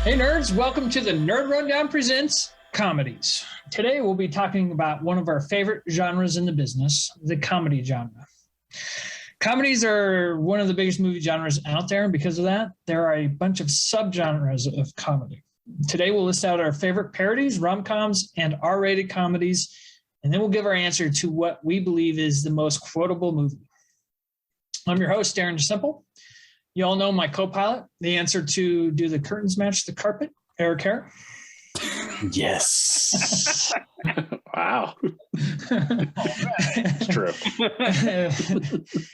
Hey nerds, welcome to the Nerd Rundown Presents Comedies. Today we'll be talking about one of our favorite genres in the business, the comedy genre. Comedies are one of the biggest movie genres out there, and because of that, there are a bunch of subgenres of comedy. Today we'll list out our favorite parodies, rom-coms, and R-rated comedies, and then we'll give our answer to what we believe is the most quotable movie. I'm your host, Darren Simple. You all know my co-pilot, the answer to do the curtains match the carpet, Eric Hare. Yes. Wow. It's true.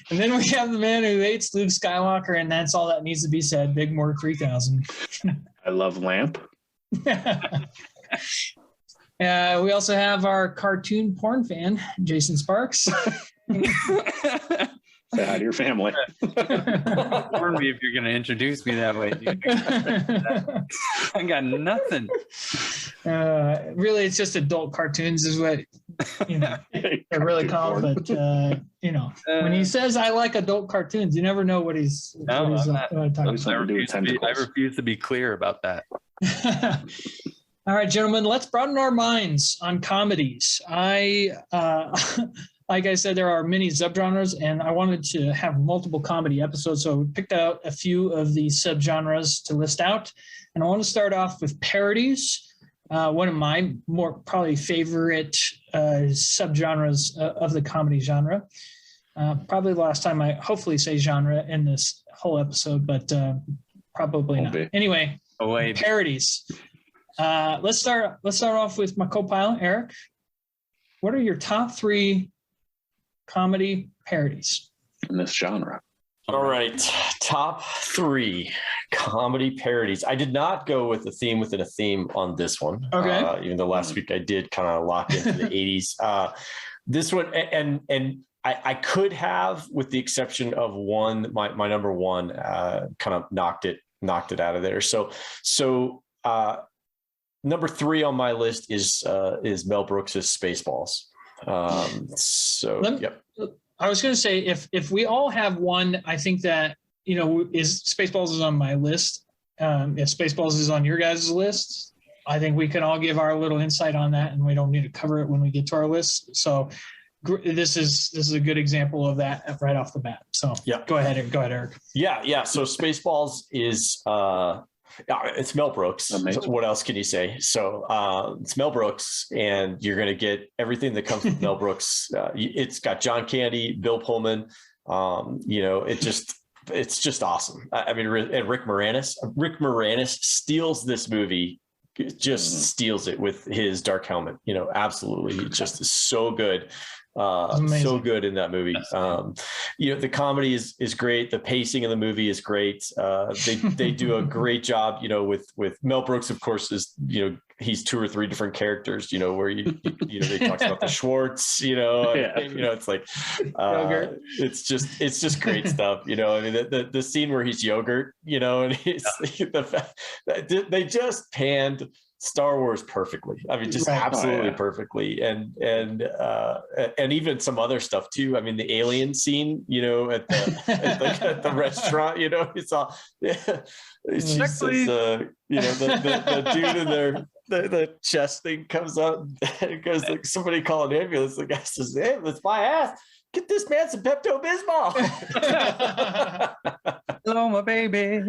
And then we have the man who hates Luke Skywalker, and that's all that needs to be said, Big Morg 3000. I love Lamp. We also have our cartoon porn fan, Jason Sparks. Say hi to your family. Warn me if you're going to introduce me that way, dude. I got nothing. Really, it's just adult cartoons is what they're really called. But when he says I like adult cartoons, you never know what he's talking about. I refuse to be clear about that. All right, gentlemen, let's broaden our minds on comedies. Like I said, there are many subgenres, and I wanted to have multiple comedy episodes, so we picked out a few of these subgenres to list out. And I want to start off with parodies, one of my more probably favorite subgenres of the comedy genre. Probably the last time I hopefully say genre in this whole episode, but probably not. Anyway, parodies. Let's start off with my co-pilot, Eric. What are your top 3 comedy parodies in this genre? All right, top 3 comedy parodies. I did not go with a theme within a theme on this one. Okay. Even though last week I did kind of lock into the 80s. This one, and I could have, with the exception of one, my number one kind of knocked it out of there. So number 3 on my list is Mel Brooks's Spaceballs. I was going to say if we all have one, I think that Spaceballs is on my list. If Spaceballs is on your guys' list, I think we can all give our little insight on that, and we don't need to cover it when we get to our list. So this is a good example of that right off the bat. So go ahead, Eric. Yeah. So Spaceballs is it's Mel Brooks. Amazing. What else can you say? So it's Mel Brooks, and you're going to get everything that comes with Mel Brooks. It's got John Candy, Bill Pullman. It's just awesome. I mean, and Rick Moranis steals this movie. Just steals it with his dark helmet. Absolutely, he just is so good. So good in that movie. The comedy is great. The pacing of the movie is great. They do a great job, with Mel Brooks, of course, is, he's 2 or 3 different characters, where they talk about the Schwartz, it's like, it's just great stuff. I mean, the scene where he's yogurt, and he's the fact that they just panned Star Wars perfectly. I mean, just absolutely perfectly. And even some other stuff too. I mean, the alien scene, at the restaurant, it's all, it's just, the dude in there, the chest thing comes up and goes like, somebody call an ambulance. The guy says, ambulance, my ass. Get this man some Pepto-Bismol. Hello, my baby.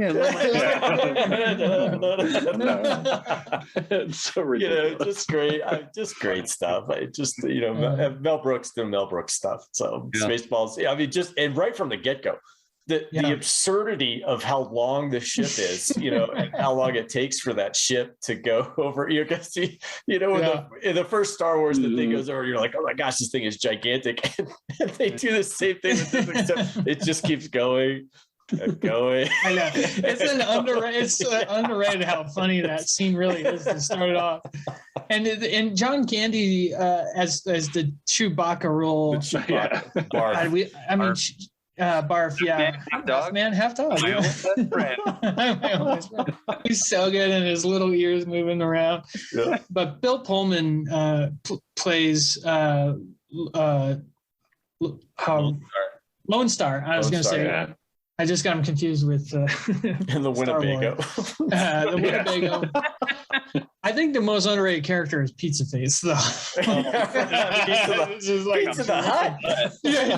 It's so ridiculous. Just great stuff. Mel Brooks doing Mel Brooks stuff. So Spaceballs. I mean, and right from the get-go, the absurdity of how long the ship is, and how long it takes for that ship to go over. Because in the first Star Wars, the thing goes over, you're like, oh my gosh, this thing is gigantic, and they do the same thing with this, except it just keeps going. I know it's underrated how funny that scene really is to start it off, and John Candy as the Chewbacca role. Barf, half dog. My best friend. He's so good, and his little ears moving around. Yeah. But Bill Pullman plays Lone Star. I was going to say. Yeah. I just got him confused with And the Star Winnebago. the Winnebago. I think the most underrated character is Pizza Face, though. Pizza the Hut. Yeah,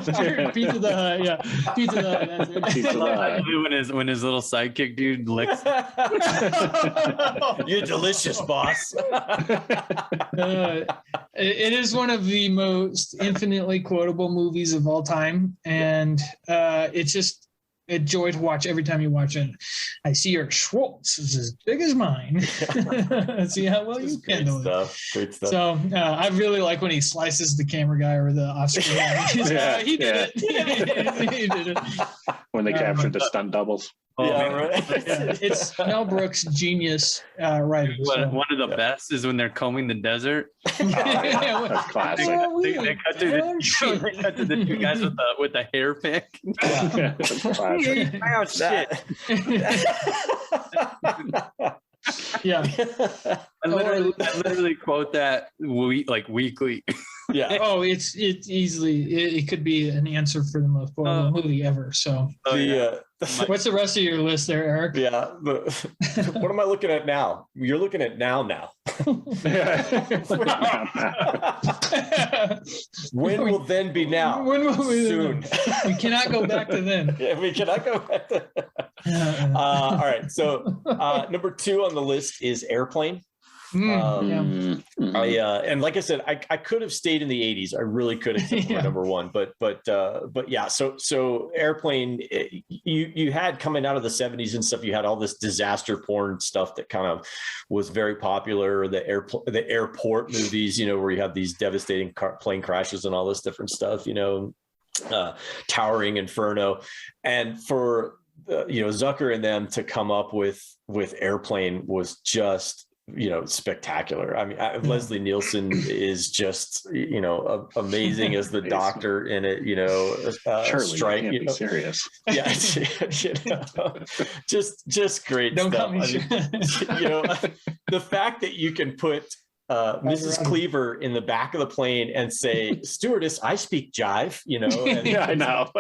Pizza the Hut. Yeah, Pizza the Hut. That's it. Pizza the Hut. when his little sidekick dude licks. You're delicious, boss. It is one of the most infinitely quotable movies of all time, and it's just a joy to watch every time you watch it. I see your Schwartz is as big as mine. See how well you can do it. Great stuff. So I really like when he slices the camera guy or the Oscar guy. He did it. He did it. When they captured the stunt doubles. Yeah, right. It's Mel Brooks' genius writing. One of the best is when they're combing the desert. That's classic. They cut through the two guys with the hair pick. Classic. Oh, shit. Yeah. I literally quote that weekly. Yeah. Oh, it's easily it could be an answer for the most quotable movie ever. So what's the rest of your list there, Eric? Yeah. What am I looking at now? You're looking at now. When will then be now? When will we Soon. We cannot go back to then. Yeah, we cannot go back to. All right. So number 2 on the list is Airplane. And like I said, I could have stayed in the 80s. I really could have taken number 1, but yeah. So Airplane, you had coming out of the 70s and stuff. You had all this disaster porn stuff that kind of was very popular. The airport movies, where you have these devastating plane crashes and all this different stuff. Towering Inferno, and for Zucker and them to come up with Airplane was just spectacular. I mean, Leslie Nielsen is just amazing as the doctor in it. Surely Strike. You can't be serious. Yeah, just great Don't stuff. call me. The fact that you can put Mrs. Cleaver in the back of the plane and say, "Stewardess, I speak jive," And, Yeah, I know.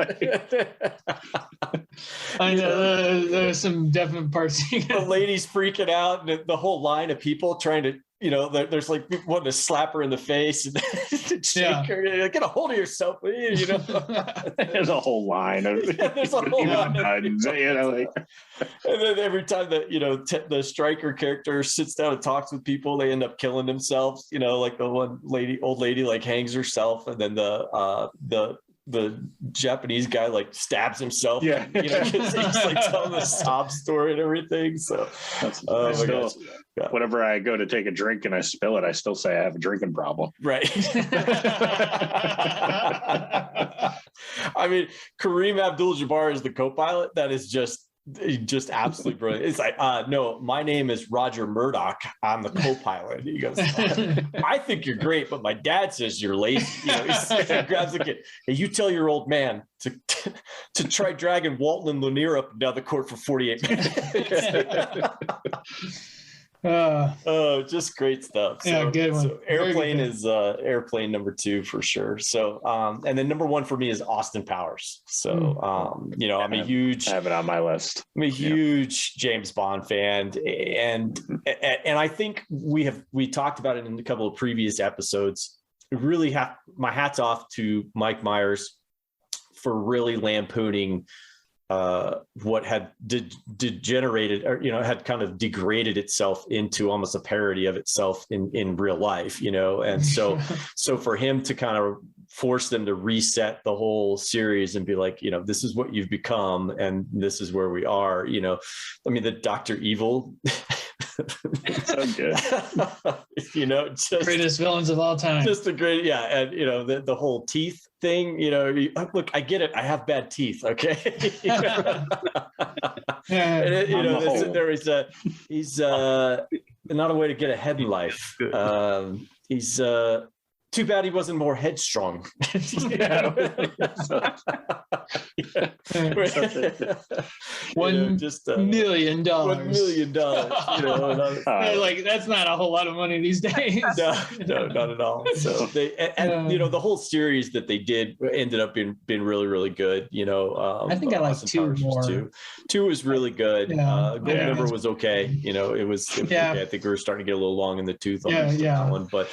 I know there's some definite parts. The lady's freaking out, and the whole line of people trying to, there's like people wanting to slap her in the face and shake her. Like, get a hold of yourself, There's a whole line of there's a whole line. and then every time that the striker character sits down and talks with people, they end up killing themselves. Like the old lady like hangs herself, and then the Japanese guy like stabs himself. Yeah. Because he's like telling the sob story and everything. So whenever I go to take a drink and I spill it, I still say I have a drinking problem. Right. I mean, Kareem Abdul-Jabbar is the co-pilot. That is just absolutely brilliant. It's like, no, my name is Roger Murdoch. I'm the co-pilot. He goes, I think you're great, but my dad says you're lazy. He grabs the kid. Hey, you tell your old man to try dragging Walton and Lanier up and down the court for 48 minutes. Just great stuff. So, good one. So Airplane is Airplane number 2 for sure. So and then number 1 for me is Austin Powers. So I'm a huge, I have it on my list. I'm a huge James Bond fan, and I think we talked about it in a couple of previous episodes. Really have my hats off to Mike Myers for really lampooning what had degenerated, or had kind of degraded itself into almost a parody of itself in real life, and so for him to kind of force them to reset the whole series and be like, this is what you've become and this is where we are. I mean, the Dr. Evil So good. Just Greatest villains of all time. just a great, and the whole teeth thing. Look, I get it. I have bad teeth. Okay. He's not a way to get ahead in life. He's too bad he wasn't more headstrong. $1 million. $1 million. You know, like that's not a whole lot of money these days. No, not at all. So and you know, the whole series that they did ended up being really, really good. You know, I think I like two more. Two was really good. Gold Member was okay. You know, it was okay. I think we were starting to get a little long in the tooth on that one, but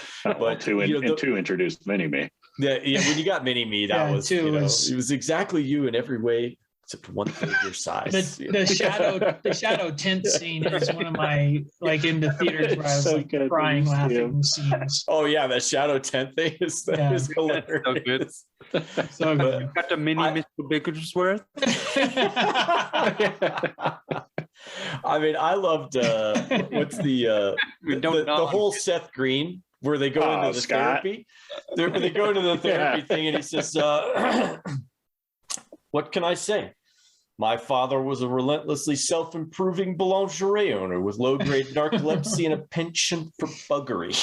two introduced Mini-Me. Yeah, when you got Mini-Me, that was, you know, it was exactly you in every way except 1/3 your size. The shadow tent scene is one of my in the theaters where I was crying laughing scenes. Oh yeah, that shadow tent thing is hilarious. So good. So good. Got the mini Mr. Bigglesworth. I mean, I loved what's the whole Seth Green where they go into the therapy. They go into the therapy thing, and he says, "What can I say? My father was a relentlessly self-improving lingerie owner with low-grade narcolepsy and a penchant for buggery."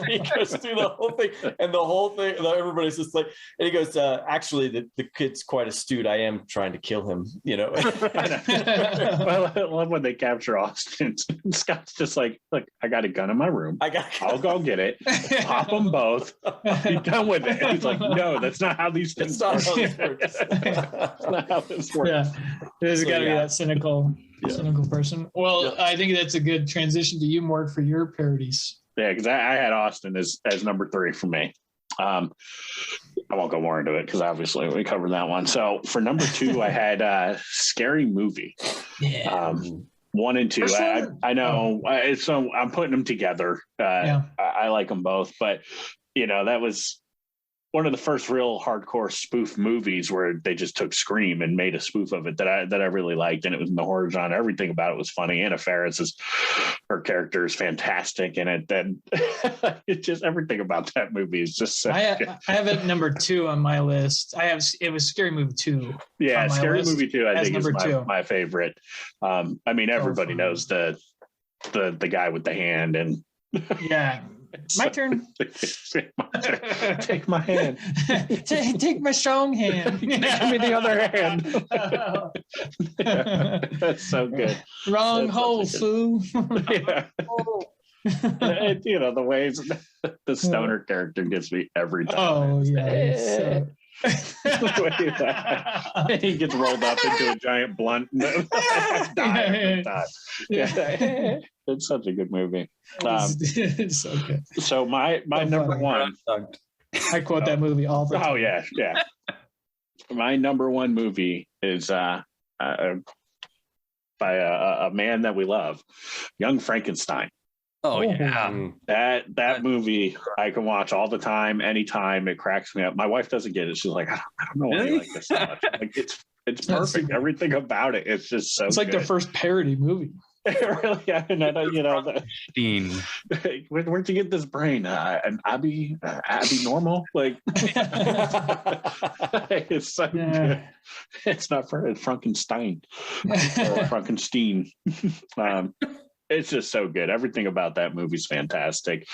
He goes through the whole thing, and the whole thing, everybody's just like, and he goes, "Actually, the kid's quite astute. I am trying to kill him." You know. Well, I love when they capture Austin. Scott's just like, "Look, I got a gun in my room. I'll go get it. Pop them both. Be done with it." And he's like, "No, that's not how these things work. That's not how this works." Yeah, there's got to be that cynical person. Well, I think that's a good transition to you, Mort, for your parodies. Yeah, because I had Austin as number 3 for me. I won't go more into it because obviously we covered that one. So for number 2, I had Scary Movie. Yeah. 1 and 2. I know. So I'm putting them together. I like them both, but you know, that was one of the first real hardcore spoof movies where they just took Scream and made a spoof of it that I really liked, and it was in the horror genre. Everything about it was funny. Anna Faris her character is fantastic in it. Then it's just everything about that movie is just so good. I have it number 2 on my list. It was Scary Movie 2. Yeah, Scary Movie 2 I think is my favorite. I mean, everybody knows the guy with the hand and yeah. My turn. Take my hand. Take my strong hand. Give me the other hand. That's so good. Wrong hole, fool. Yeah. You know, the ways the stoner character gets me every time. Oh yeah. He gets rolled up into a giant blunt. It's such a good movie. It's so good. So my number 1. I quote that movie all the time. Oh yeah. My number 1 movie is by a man that we love, Young Frankenstein. Oh yeah, that movie I can watch all the time, anytime. It cracks me up. My wife doesn't get it. She's like, I don't know why you like this so much. Like it's perfect. Everything about it. It's just so. It's like good. their first parody movie. Really, yeah. And you know, where'd you get this brain? An Abby normal? Like it's so good. It's not it's Frankenstein. Frankenstein. It's just so good. Everything about that movie's fantastic.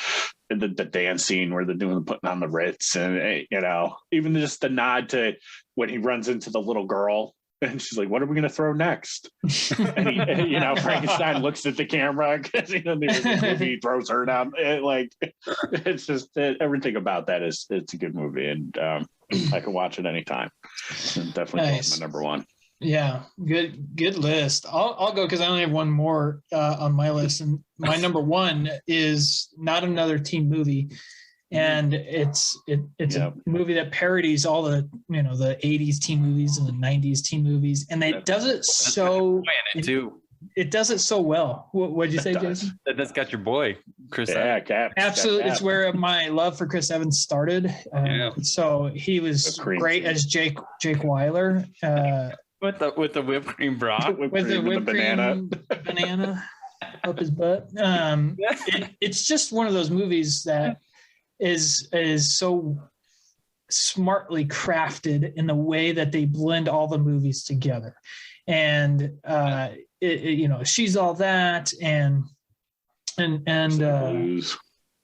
The dance scene where they're putting on the Ritz, and you know, even just the nod to when he runs into the little girl and she's like, "What are we going to throw next?" And he, you know, Frankenstein looks at the camera because you know the movie throws her down. It's just everything about that it's a good movie, and I can watch it anytime. Definitely my number 1. Yeah, good list. I'll go because I only have one more on my list, and my number 1 is not another teen movie, and it's a movie that parodies all the the 80s teen movies and the 90s teen movies, and it does it so. It does it so well. What'd you say, Jason? That's got your boy, Chris. Yeah, Evans. Absolutely. It's where my love for Chris Evans started. So he was great as Jake Weiler. With the whipped cream bra. With the whipped cream banana up his butt. It's just one of those movies that is so smartly crafted in the way that they blend all the movies together. And She's All That and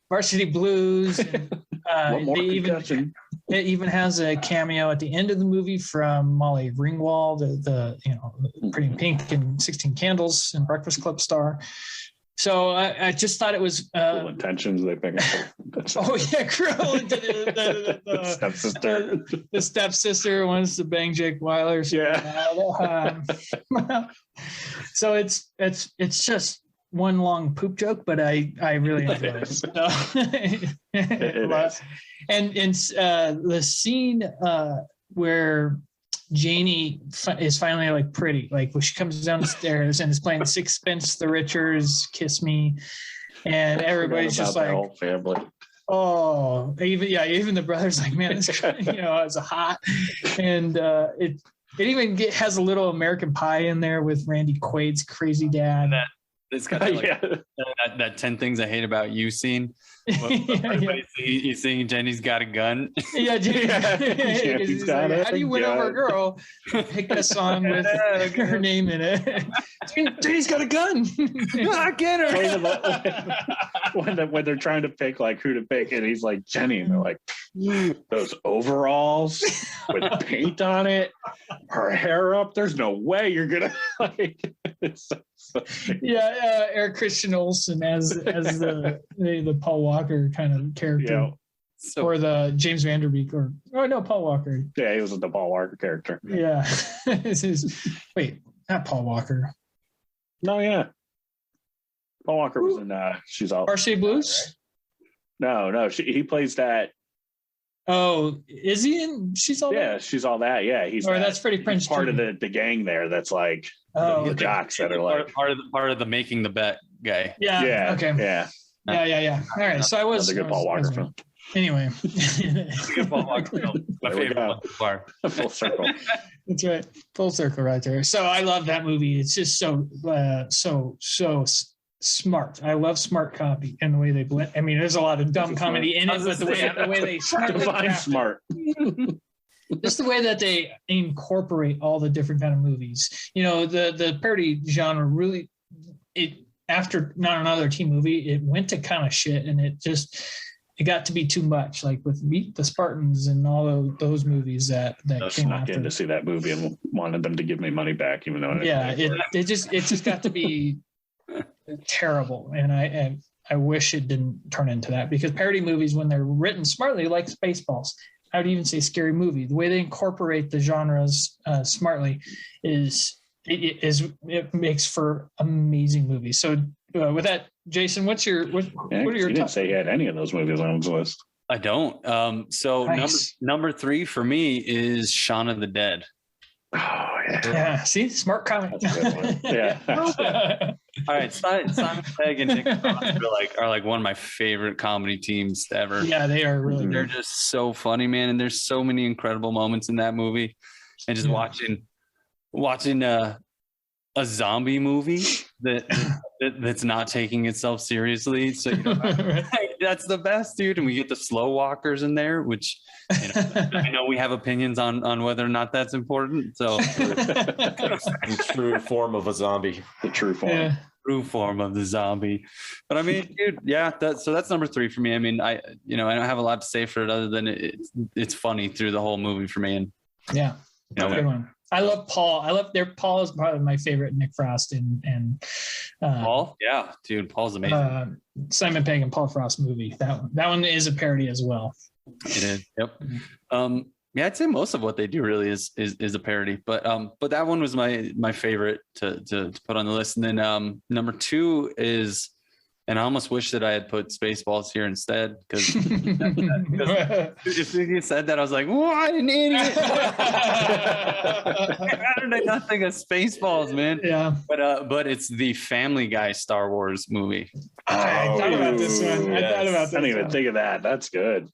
Varsity Blues. And, What more concussion? it even has a cameo at the end of the movie from Molly Ringwald, the Pretty in Pink and 16 Candles and Breakfast Club star. So I just thought it was Cruel Intentions. They pick up. oh yeah, Cruel the stepsister. The stepsister wants to bang Jake Weiler. So, so it's just one long poop joke, but I really enjoy it. So, and the scene where Janie is finally like pretty, like when she comes downstairs and is playing Sixpence the Richers, Kiss Me, and everybody's just like, whole family. Oh, even the brother's like, man, it's it's hot, and it even has a little American Pie in there with Randy Quaid's crazy dad. It's got that 10 Things I Hate About You scene. He's singing Jenny's Got a Gun. Yeah, Jenny's got it. How do you win over a girl? Pick a song with her name in it. Jenny's got a gun. I get her. When they're trying to pick like who to pick, and he's like Jenny, and they're like, those overalls with paint on it, her hair up. There's no way you're gonna like. Eric Christian Olsen as the Paul Walker kind of character, or the James Vanderbeek, Paul Walker. Yeah, he was the Paul Walker character. Yeah, wait, not Paul Walker. No, yeah, Paul Walker was in. She's all Varsity Blues. No, he plays that. Oh, is he in? She's all that. Yeah, she's all that. Yeah, that's Freddie Prinze. Part of the gang there. That's like the jocks that are like part of the making the bet guy. Yeah. Okay. Yeah. All right. So I was. Another good Paul Walker film. Anyway. Good Paul Walker film. My favorite one. Full circle. That's right. Full circle right there. So I love that movie. It's just so smart. I love smart comedy and the way they blend. I mean, there's a lot of dumb comedy in it, but the way they define smart. Just the way that they incorporate all the different kind of movies. The parody genre really, after Not Another Teen Movie, it went to kind of shit, and it got to be too much. Like with Meet the Spartans and all of those movies that I came snuck after. in to see that movie and wanted them to give me money back, even though it just got to be terrible, and I wish it didn't turn into that, because parody movies, when they're written smartly, like Spaceballs, I would even say Scary Movie, the way they incorporate the genres smartly it makes for amazing movies. So with that, Jason, what are your you didn't say you had any of those movies on his list. I don't. So nice. number 3 for me is Shaun of the Dead. Oh yeah. Yeah. See, smart comment. That's a good one. Yeah. All right, Simon Pegg and Nick Frost are like one of my favorite comedy teams ever. Yeah, they are really. They're just so funny, man, and there's so many incredible moments in that movie. And just watching a zombie movie that's not taking itself seriously. So that's the best, dude. And we get the slow walkers in there, which I know we have opinions on whether or not that's important. So the true form of a zombie. The true form. Yeah. True form of the zombie. But I mean, dude, yeah, that's number 3 for me. I mean, I don't have a lot to say for it other than it's funny through the whole movie for me. And yeah, that's a good one. I love Paul. Paul is probably my favorite Nick Frost and Paul. Yeah, dude, Paul's amazing. Simon Pegg and Paul Frost movie. That one is a parody as well. It is. Yep. Yeah, I'd say most of what they do really is a parody, but that one was my favorite to put on the list. And then number 2 is, and I almost wish that I had put Spaceballs here instead, because if you said that, I was like, what an idiot. How did I not think of Spaceballs, man? Yeah. But it's the Family Guy Star Wars movie. I thought about this one. Yes. I didn't even think of that. That's good.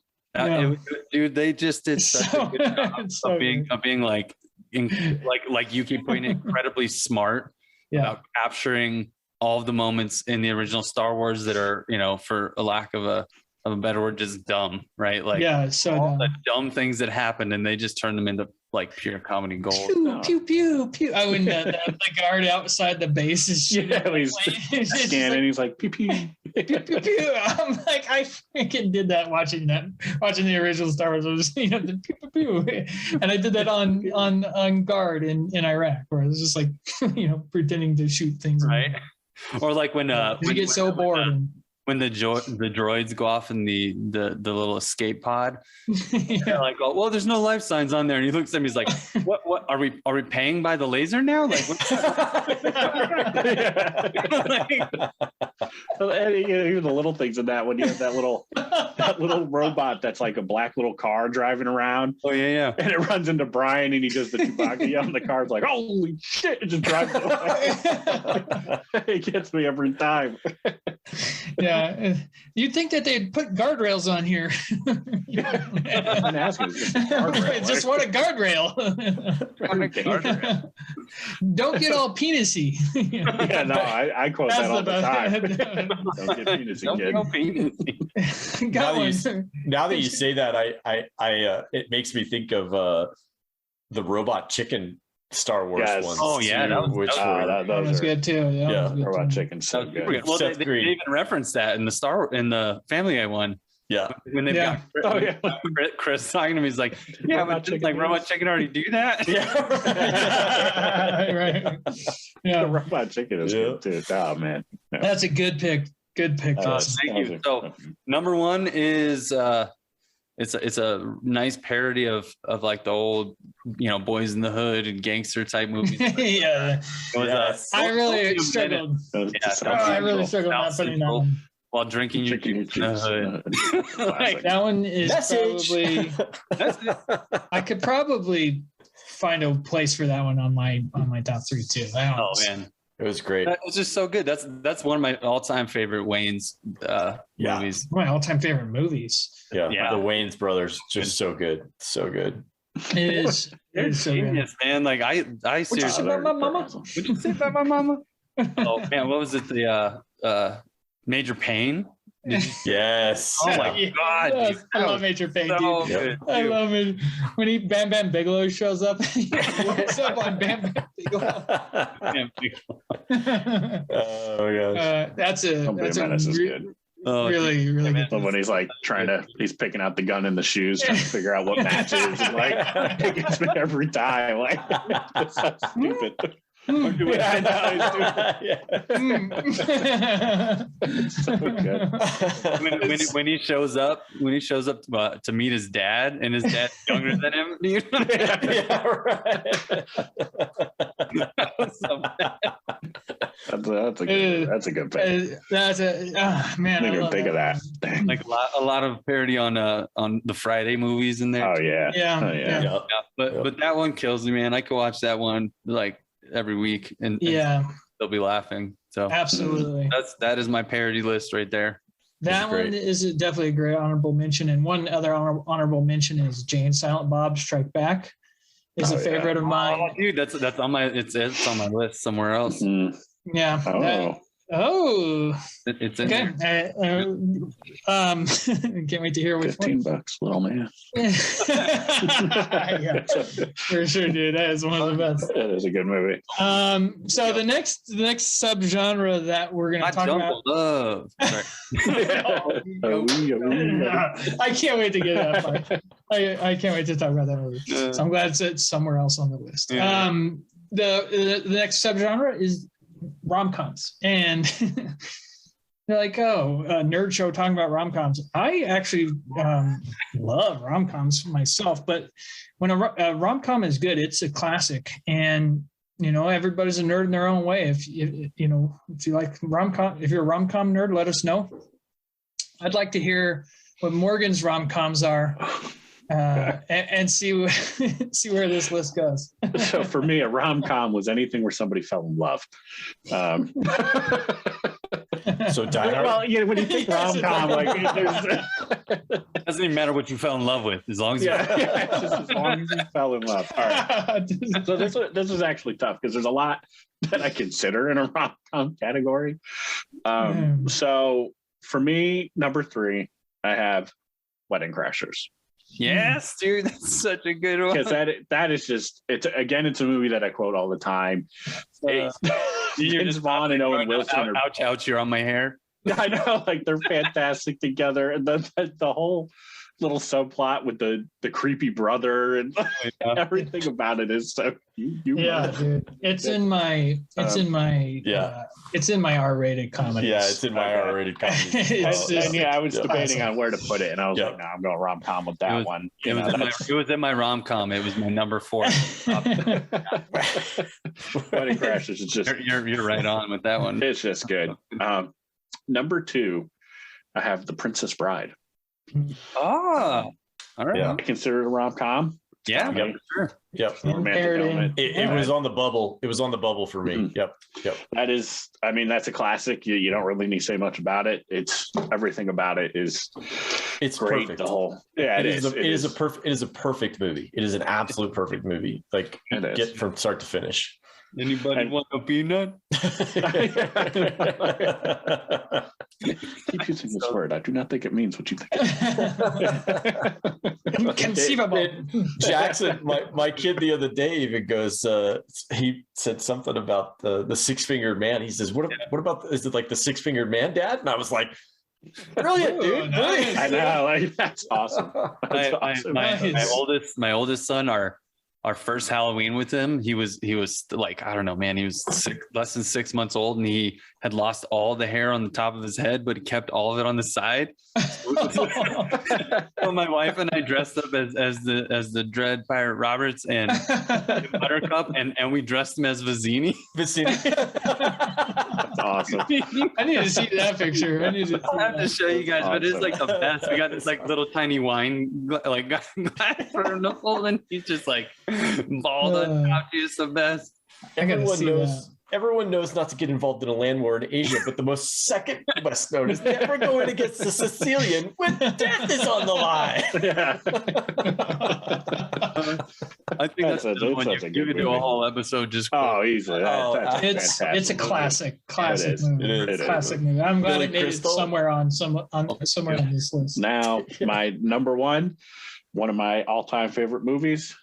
Dude, they just did such a good job of being like you keep putting incredibly smart about capturing all of the moments in the original Star Wars that are, for a lack of a better word, just dumb, right? Like so all the dumb things that happened, and they just turn them into like pure comedy gold. Pew, pew, pew, pew. I wouldn't the guard outside the base is he's scanning. He's like, pew, pew. Pew, pew, pew. I'm like, I freaking did that watching the original Star Wars. I was, the pew, pew, pew. And I did that on guard in Iraq, where I was just like, pretending to shoot things. Right. Or like when you get so bored. When the droids go off in the little escape pod, they're like, oh, well, there's no life signs on there, and he looks at me, he's like, what are we paying by the laser now? Like, even the little things in that, when you have that little robot that's like a black little car driving around. Oh yeah, and it runs into Brian, and he does the Chewbacca yell, and the car's like, holy shit, it just drives away. It gets me every time. Yeah, you'd think that they'd put guardrails on here. Just want a guardrail. Don't get all penisy. Yeah, no, I quote that all the time. Don't get penisy, kid. Now that you say that, I it makes me think of the robot chicken Star Wars ones. Oh yeah, that was good too. Yeah, robot chicken. So good. Well, they even referenced that in the Family Guy one. Yeah, when they got Chris talking to me, he's like, "Yeah, but like robot chicken already do that." Yeah, right. Yeah, the robot chicken is good too. Oh man, that's a good pick. Good pick. Thank you. So number one is it's a nice parody of like the old Boys in the Hood and gangster type movies. Yeah, I really struggled. I really struggled not putting that one. While drinking your juice in the hood. Like, that one is probably. I could probably find a place for that one on my top 3 too. Oh man, it was great. That was just so good. That's one of my all-time favorite Wayne's movies. My all-time favorite movies. Yeah, the Wayans brothers, just so good, so good. It is. It's so genius, man. Like I seriously. What'd you say about my mama? What'd you say about my mama? Oh man, what was it? The Major Payne. Yes. Oh my God! Yes. I love Major Payne, dude. Good, I love it when Bam Bam Bigelow shows up. He looks up on Bam Bam Bigelow. Oh my gosh, that's a good. Really good. When he's like he's picking out the gun in the shoes, trying to figure out what match it is, and like it gets me every time. Like it's so stupid. It's so good. When he shows up to meet his dad, and his dad's younger than him. That's a good pick. Man. I didn't even think of that. Dang. Like a lot of parody on the Friday movies in there. Oh yeah. Yeah. But that one kills me, man. I could watch that one like every week and they'll be laughing. So absolutely, that is my parody list right there. That one is definitely a great honorable mention. And one other honorable mention is Jay and Silent Bob Strike Back is a favorite of mine. Oh, dude, that's on my it's on my list somewhere else. Mm-hmm. Yeah. It's in okay. Can't wait to hear which $15, little man. Yeah, for sure, dude. That is one of the best. It is a good movie. So the next subgenre that we're gonna talk about. Love. I can't wait to get that far. I can't wait to talk about that movie. So I'm glad it's somewhere else on the list. Yeah. The next subgenre is rom-coms, and they're like, nerd show talking about rom-coms. I actually love rom-coms myself, but when a rom-com is good, it's a classic, and everybody's a nerd in their own way. If you like rom-com, if you're a rom-com nerd, let us know. I'd like to hear what Morgan's rom-coms are. And see where this list goes. So for me, a rom-com was anything where somebody fell in love. So Die Hard. Well, when you think rom-com, it doesn't even matter what you fell in love with, as long as as long as you fell in love. All right. So this was actually tough because there's a lot that I consider in a rom-com category. So for me, number 3, I have Wedding Crashers. Yes, dude, that's such a good one. Because that is just it's a movie that I quote all the time. Vince Vaughn and Owen Wilson. Ouch! You're on my hair. I know, like they're fantastic together, and the whole little subplot with the creepy brother and everything about it is so dude. It's in my R-rated comedy. Yeah, it's in my R-rated comedy. I was debating on where to put it, and I was like, no, I'm going rom-com with that one. It was in my rom-com. It was my number 4. Wedding Crashers is just you're right on with that one. It's just good. Number 2, I have The Princess Bride. All right. I consider it a rom-com. Yeah, sure. Yep. It was on the bubble. It was on the bubble for me. Mm-hmm. Yep. That is, I mean, that's a classic. You don't really need to say much about it. It's everything about it is. It's great. perfect. The whole, it is. It is a perfect movie. It is an absolute perfect movie. Like get from start to finish. Anybody want a peanut? Keep using this word. I do not think it means what you think. Inconceivable. Jackson, my kid the other day even goes, he said something about the six-fingered man. He says, what about, is it like the six-fingered man, Dad? And I was like, brilliant, dude. Brilliant. I know, like that's awesome. That's awesome. My oldest son, our first Halloween with him, he was like, I don't know, man, he was less than 6 months old, and he had lost all the hair on the top of his head, but he kept all of it on the side. So my wife and I dressed up as the Dread Pirate Roberts and Buttercup, and we dressed him as Vizzini. That's awesome. I need to see that picture. I'll have to show you guys, but it's like the best. We got this like little tiny wine like glass for him to hold, and he's just like bald on top. He's the best. Everyone knows not to get involved in a land war in Asia, but the most second best note is never go in against the Sicilian when death is on the line. Yeah. I think that's one you give it to a whole episode. Just easily. It's a classic movie. It is. Classic movie. I'm glad it made it somewhere on this list. Now, my number one of my all-time favorite movies,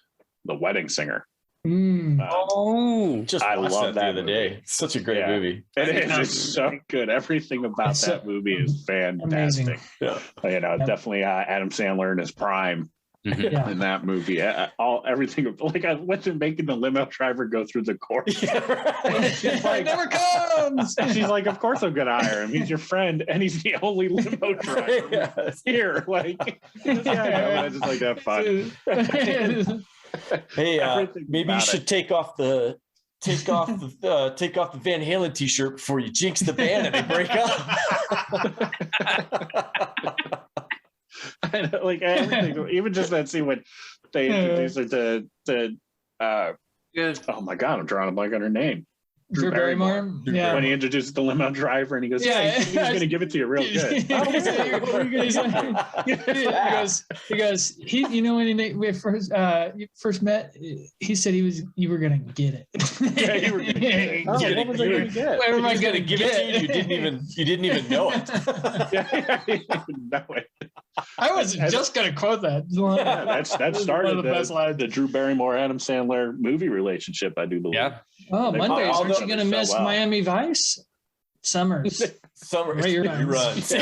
The Wedding Singer. Just I watched love that the other day. It's such a great movie. It is. It's so good. Everything about that movie is fantastic. Amazing. Definitely Adam Sandler in his prime in that movie. Everything like I went to making the limo driver go through the court. She's like, never comes. She's like, of course I'm gonna hire him. He's your friend, and he's the only limo driver here. Like, I just like that fun. Hey, maybe you should take off the Van Halen t-shirt before you jinx the band and they break up. I know, like everything, even just that scene when they introduced her to oh my god, I'm drawing a blank on her name. Drew Barrymore. Yeah. When he introduces the limo driver and he goes, he's going to give it to you real good. He goes, when we first met, he said you were going to get it. Yeah, you were going to get it. What was I going to get? Where am I going to give it to you? You didn't even know it. Yeah, you didn't know it. I was just going to quote that. Yeah, that started the Drew Barrymore Adam Sandler movie relationship, I do believe. Yeah. Oh, Mondays, aren't you going to miss Miami Vice? Summers. Reruns.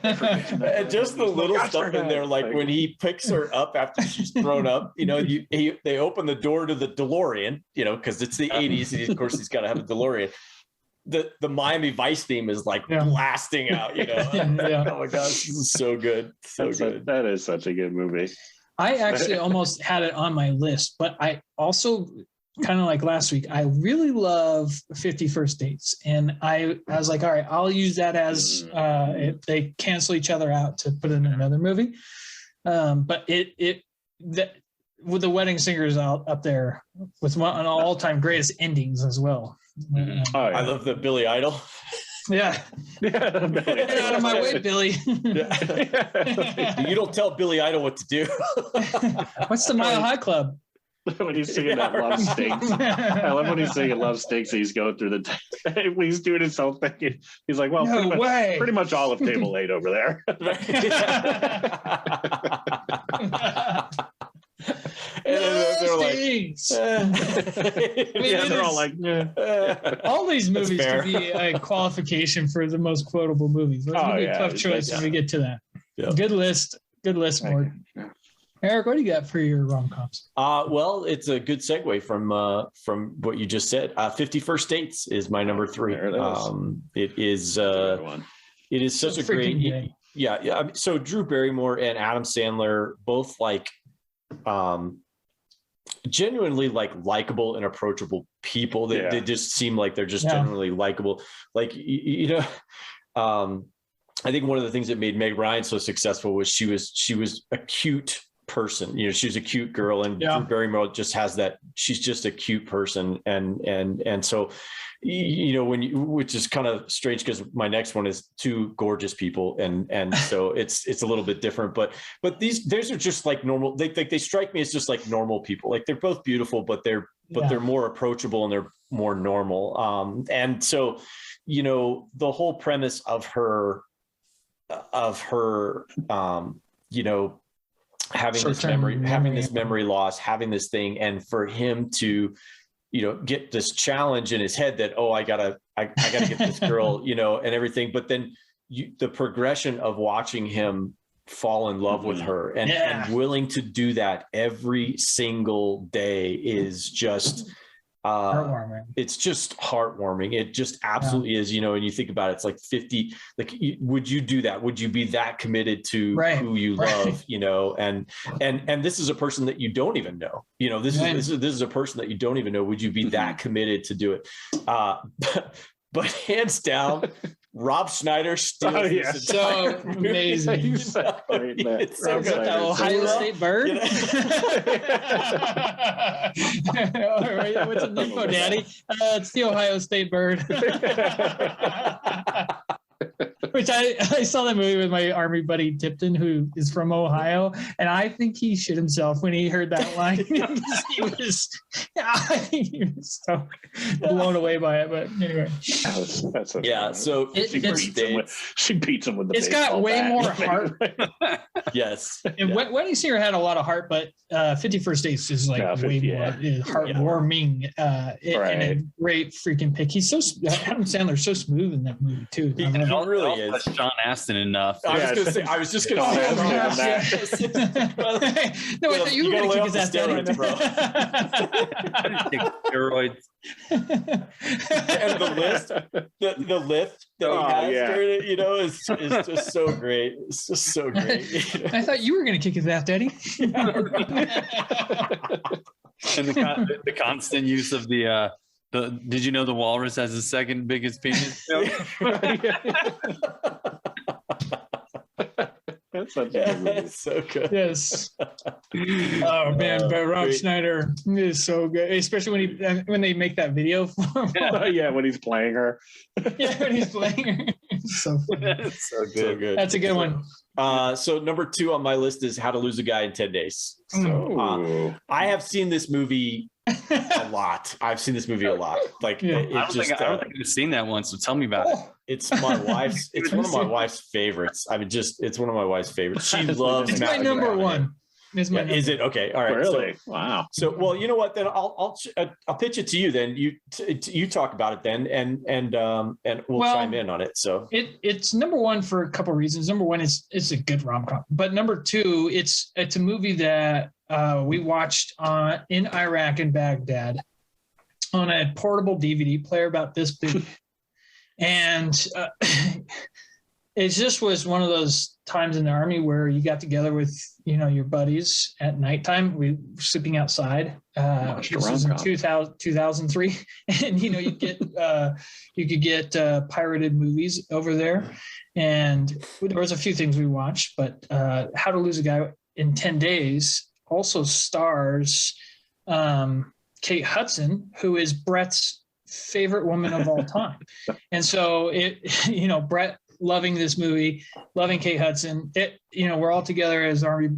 And just the little stuff in there, like when he picks her up after she's thrown up, they open the door to the DeLorean, because it's the 80s. And of course, he's got to have a DeLorean. The Miami Vice theme is like blasting out, Oh my gosh, this is so good. That is such a good movie. I actually almost had it on my list, but I also kind of like last week, I really love 50 First Dates. And I was like, all right, I'll use that as they cancel each other out to put in another movie. But with The Wedding Singer is up there with one of the all-time greatest endings as well. I love the Billy Idol. Yeah. Get out of my way, Billy. You don't tell Billy Idol what to do. What's the Mile High Club? When he's singing that Love Stinks. I love when he's singing Love Stinks. He's going through when he's doing his whole thing. He's like, well, pretty much all of table 8 over there. And then they're stings. They're all like, all these movies could be a qualification for the most quotable movies. It's gonna be a tough choice when we get to that. Yeah. Good list, Mort. Eric, what do you got for your rom-coms? Well, it's a good segue from what you just said. 50 First Dates is my number 3. It is such a great, yeah. So Drew Barrymore and Adam Sandler both like genuinely likable and approachable people. They just seem like they're just genuinely likable. Like I think one of the things that made Meg Ryan so successful was she was a cute person. She was a cute girl, and Drew Barrymore just has that. She's just a cute person, and so which is kind of strange because my next one is 2 gorgeous people, and so it's a little bit different. But these are just like normal. They strike me as just like normal people. Like they're both beautiful, but they're more approachable and they're more normal. And so the whole premise of her having this memory loss, having this thing, and for him to get this challenge in his head that I gotta get this girl, and everything. But then the progression of watching him fall in love with her and willing to do that every single day is just heartwarming. It's just heartwarming. It just absolutely is, and you think about it, it's like 50, like, would you do that? Would you be that committed to who you love, and this is a person that you don't even know, this is a person that you don't even know. Would you be that committed to do it? But hands down, Rob Schneider steals this so amazing. He's so great, man. It's so good. The Ohio State bird. What's the info, Daddy? It's the Ohio State bird. Which I saw that movie with my Army buddy Tipton, who is from Ohio, and I think he shit himself when he heard that line. I think he was so blown away by it. But anyway, that's so she beats him with the. It's got way more heart. Yes, and Wedding Singer had a lot of heart, but 50 First Dates is like way more heartwarming and a great freaking pick. He's Adam Sandler's so smooth in that movie too. He really is. Sean Astin enough. I was just gonna say that. No, I thought you were gonna kick his ass, steroids, bro. Steroids. And the lift that he has during it, is just so great. It's just so great. I thought you were gonna kick his ass, Daddy. And the constant use of the did you know the walrus has the second biggest penis? That's such a good movie. It's so good. Yes. Oh man, but Rob Schneider is so good, especially when they make that video for him. When he's playing her. When he's playing her. So funny. It's so good. That's a good one. So number 2 on my list is How to Lose a Guy in 10 Days. So I have seen this movie a lot. I've seen this movie a lot. Like I don't think I've seen that one. So tell me about it. It's my wife's. It's one of my wife's favorites. I mean, it's one one of my wife's favorites. She loves. It's my number one. Is it okay? All right. Really? So, wow. So, well, you know what? Then I'll pitch it to you. Then you talk about it. Then and we'll chime in on it. So it's number one for a couple of reasons. Number one, it's a good rom-com. But number 2, it's a movie that we watched in Iraq and Baghdad on a portable DVD player about this big. And it just was one of those times in the Army where you got together with, your buddies at nighttime. We were sleeping outside. This was in 2003. And, you could get pirated movies over there. And there was a few things we watched, but How to Lose a Guy in 10 Days also stars Kate Hudson, who is Brett's favorite woman of all time. And so Brett loving this movie, loving Kate Hudson, we're all together as Army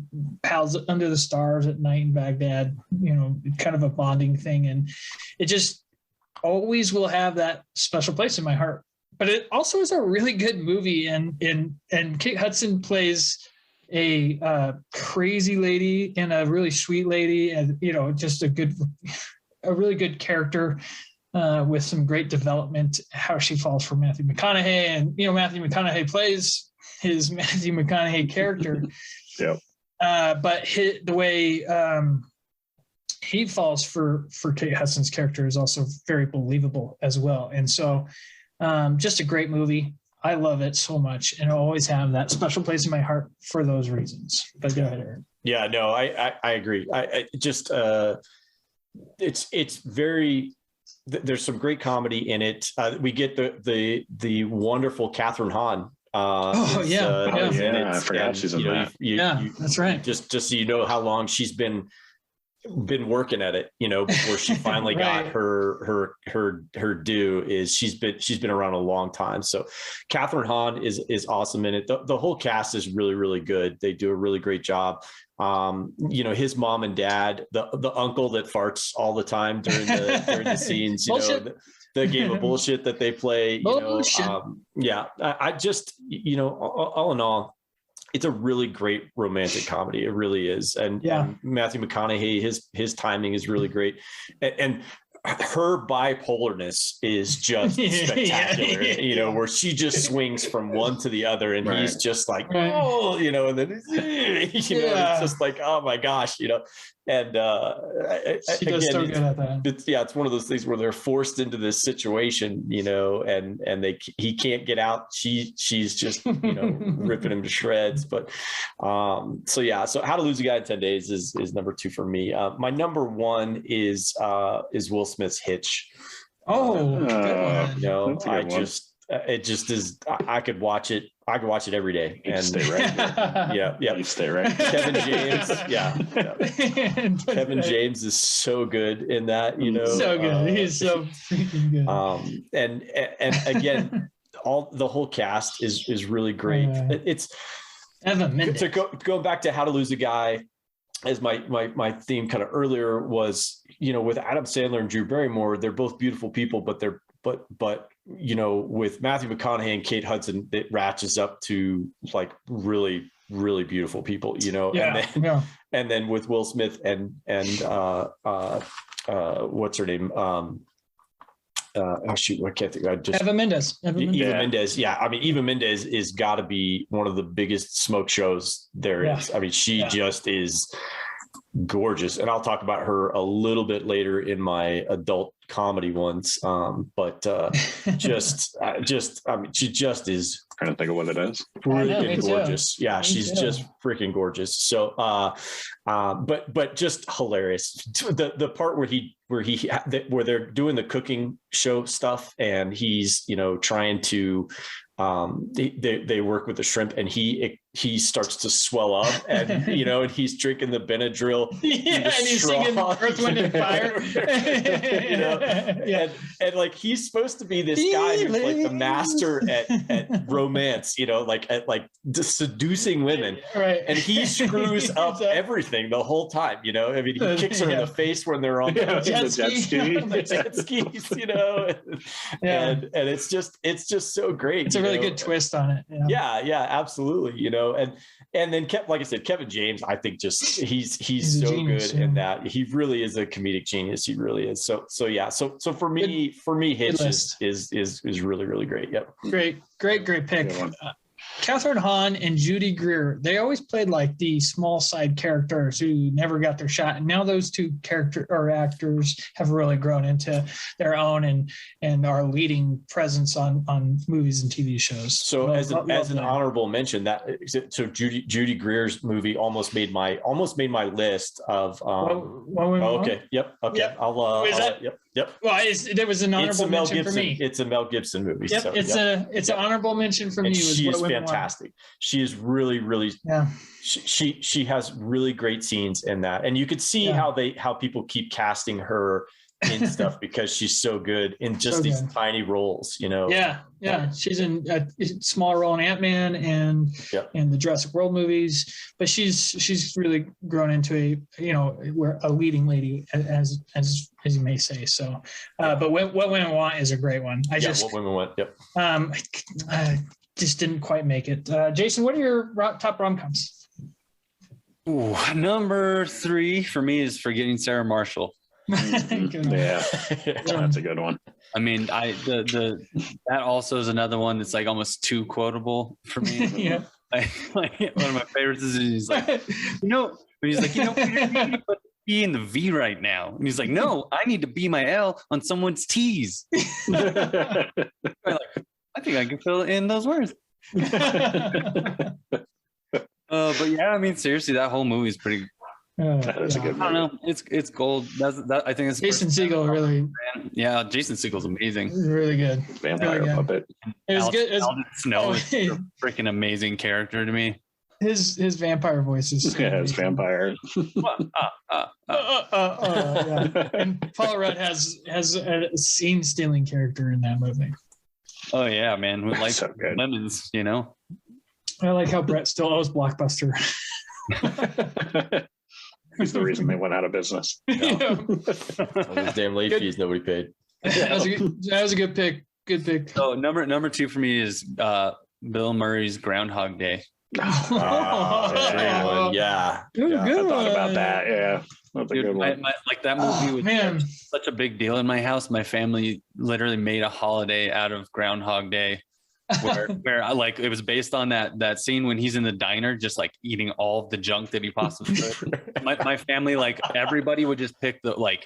pals under the stars at night in Baghdad, kind of a bonding thing. And it just always will have that special place in my heart. But it also is a really good movie. And Kate Hudson plays a crazy lady and a really sweet lady, and just a really good character with some great development. How she falls for Matthew McConaughey, and Matthew McConaughey plays his Matthew McConaughey character. Yep. But the way he falls for Kate Hudson's character is also very believable as well. And so just a great movie. I love it so much, and I always have that special place in my heart for those reasons. But go ahead, Aaron. Yeah, no, I agree. I just it's very. There's some great comedy in it. We get the wonderful Catherine Hahn. I forgot she's in that. That's right. Just so you know how long she's been working at it, before she finally got her due. Is she's been around a long time. So Catherine Hahn is awesome in it. The whole cast is really, really good. They do a really great job. His mom and dad, the uncle that farts all the time during the scenes, the game of bullshit that they play, I just, all in all, it's a really great romantic comedy. It really is. And Matthew McConaughey, his timing is really great. And her bipolarness is just spectacular, where she just swings from one to the other, and he's just like, and then, it's just like, oh my gosh, and she does so good at that. It's one of those things where they're forced into this situation, and he can't get out. She's just, ripping him to shreds. But, so How to Lose a Guy in 10 Days is number 2 for me. My number 1 is Will Smith's Hitch. Good one. It just is. I could watch it. I could watch it every day and stay right. Yeah. You stay right. Kevin James. Kevin James is so good in that, So good. He's so freaking good. And again, the whole cast is really great. It's going back to How to Lose a Guy, as my theme kind of earlier was, with Adam Sandler and Drew Barrymore, they're both beautiful people, but with Matthew McConaughey and Kate Hudson, it ratchets up to like really, really beautiful people, and then with Will Smith and what's her name? I can't think. Eva Mendes. Eva Mendes. Yeah. I mean, Eva Mendes is got to be one of the biggest smoke shows there is. I mean, she just is gorgeous, and I'll talk about her a little bit later in my adult comedy ones. But just I mean, she just is. Trying to think of what it is. Freaking gorgeous. Yeah, she's just freaking gorgeous. So, but just hilarious. The part where they're doing the cooking show stuff, and he's trying to. They work with the shrimp, and he starts to swell up, and and he's drinking the Benadryl, and he's singing Earth, Wind, and Fire, and like he's supposed to be this guy who's like the master at romance, at seducing women, right? And he screws up everything the whole time, I mean, he kicks her in the face when they're on the jet skis, and it's just so great. It's a really good twist on it. Yeah, absolutely. And then like I said, Kevin James, I think just he's so genius, good in that. He really is a comedic genius. He really is. So for me, Hitch is really, really great. Yep. Great pick. Catherine Hahn and Judy Greer, they always played like the small side characters who never got their shot. And now those two actors have really grown into their own and are leading presence on movies and TV shows. So as an honorable mention, Judy Greer's movie almost made my list of okay. Yep. Okay. Yep. Yep. Well, there was an honorable mention for me. It's a Mel Gibson movie. Yep. It's an honorable mention from you. She is fantastic. She is really, really. Yeah. She has really great scenes in that, and you could see how people keep casting her in stuff because she's so good in just these tiny roles, Yeah. She's in a small role in Ant-Man and the Jurassic World movies, but she's really grown into a leading lady, as you may say. So, but What Women Want is a great one. What Women Want. Yep. I just didn't quite make it. Jason, what are your top rom-coms? Ooh, number 3 for me is Forgetting Sarah Marshall. Yeah, that's a good one. I mean, that also is another one that's like almost too quotable for me. Yeah. Like, one of my favorites is he's like, when he's like, you need to put the P in the V right now. And he's like, no, I need to be my L on someone's T's. Like, I think I can fill in those words. But yeah, I mean, seriously, that whole movie is pretty. That is a good I movie. don't know. It's gold. I think it's Jason Segel really, Yeah, Jason Segel's amazing. really good. Vampire Really good. puppet. It was good. Aldous Snow is a freaking amazing character to me. His vampire voice is. So Yeah, it's amazing. vampire. Yeah. And Paul Rudd has a scene stealing character in that movie. Oh yeah, man. With like So good. lemons, you know. I like how Brett still owes Blockbuster. He's the reason they went out of business. Yeah. All those damn late Good. fees nobody paid. That was a good pick. Good pick. So number 2 for me is Bill Murray's Groundhog Day. Ah, great one. Yeah. Ooh, Yeah. I good thought about one. that. Yeah, that's a Dude, good one. like that movie was Man. such a big deal in my house. My family literally made a holiday out of Groundhog Day, where I, like, it was based on that scene when he's in the diner, just like eating all of the junk that he possibly could. My family, like everybody would just pick the like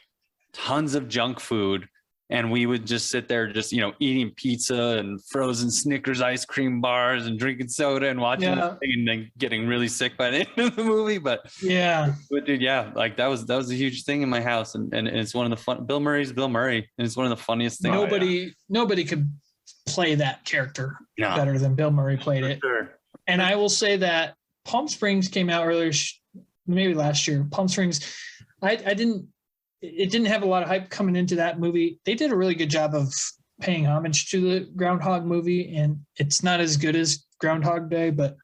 tons of junk food, and we would just sit there, just eating pizza and frozen Snickers ice cream bars and drinking soda and watching the thing and then getting really sick by the end of the movie. But dude, yeah, like that was a huge thing in my house, and it's one of the fun. Bill Murray's Bill Murray, and it's one of the funniest things. Nobody could play that character No. better than Bill Murray played it. Sure. And I will say that Palm Springs came out earlier, maybe last year. Palm Springs, it didn't have a lot of hype coming into that movie. They did a really good job of paying homage to the Groundhog movie, and it's not as good as Groundhog Day, but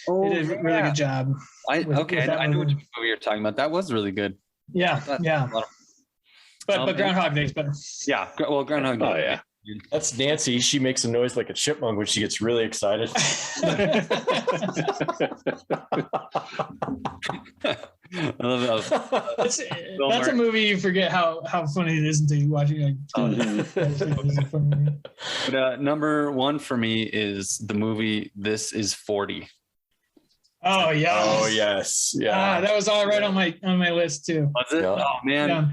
they did a really good job. I with that know movie. which movie you're talking about. That was really good. Yeah. But Groundhog Day's better. Yeah, well, Groundhog Day. Oh yeah. That's Nancy. She makes a noise like a chipmunk when she gets really excited. I love that. That's a movie you forget how funny it is until you watch it. But number 1 for me is the movie This Is 40. Oh yeah. Oh yes. Yeah. That was all right on my list too. Was it? Yeah. Oh man, Yeah.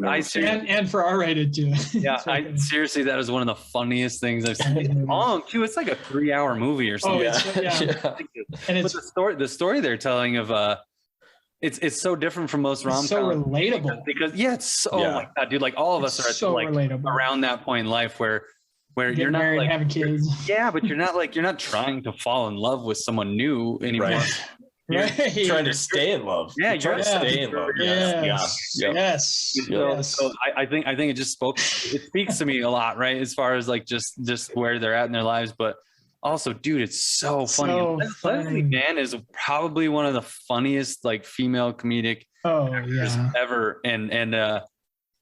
I seriously, And for R-rated too. yeah, seriously, that is one of the funniest things I've seen. It's long too. It's like a 3-hour movie or something. Yeah. And But the story they're telling of it's so different from most rom-coms. so relatable. Because it's so my God, dude, like all of us are so like relatable. around that point in life where Getting you're not married, like having kids. yeah, but you're not trying to fall in love with someone new anymore. Right. You're Right. Trying to stay in love. Yeah, You're trying to stay in love. Yes. So I think it just speaks to me a lot, right? As far as like just where they're at in their lives, but also, dude, it's so funny. So Leslie funny. Mann is probably one of the funniest like female comedic actors ever, and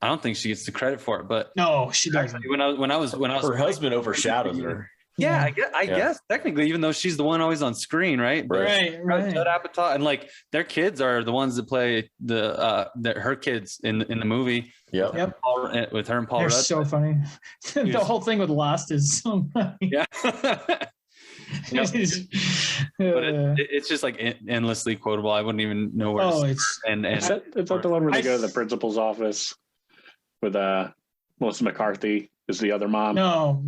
I don't think she gets the credit for it. But no, she doesn't. when I was Her husband overshadows her. Yeah, I guess technically, even though she's the one always on screen, right? Right. Judd Apatow, and like their kids are the ones that play her kids in the movie. Yep. With her and Paul They're Rudd. so funny. The whole thing with Lost is so funny. Yeah. Yep. But Uh, it's just like endlessly quotable. I wouldn't even know where. oh, to it's and Is that the one where they go to the principal's office with Melissa McCarthy is the other mom? no.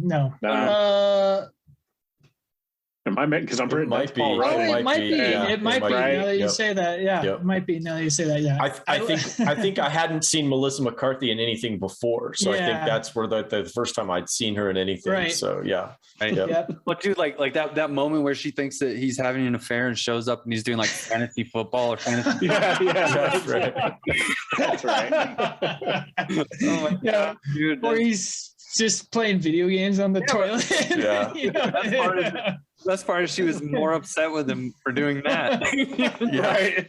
Am I meant because I'm pretty might be. Paul Rudd. Oh, it might be. Yeah, It might be. right. Now that you Yep. say that, yeah, Yep. it might be. Now that you say that, yeah. I think I hadn't seen Melissa McCarthy in anything before, so I think Yeah. that's where the first time I'd seen her in anything. Right. So yeah, Right. Yep. Yep. But dude, like that moment where she thinks that he's having an affair and shows up and he's doing like fantasy football or fantasy. Yeah, That's right. That's right. Oh my Yeah. God, dude. Or he's just playing video games on the toilet. Yeah. You know? That's part of best part is she was more upset with him for doing that. Right.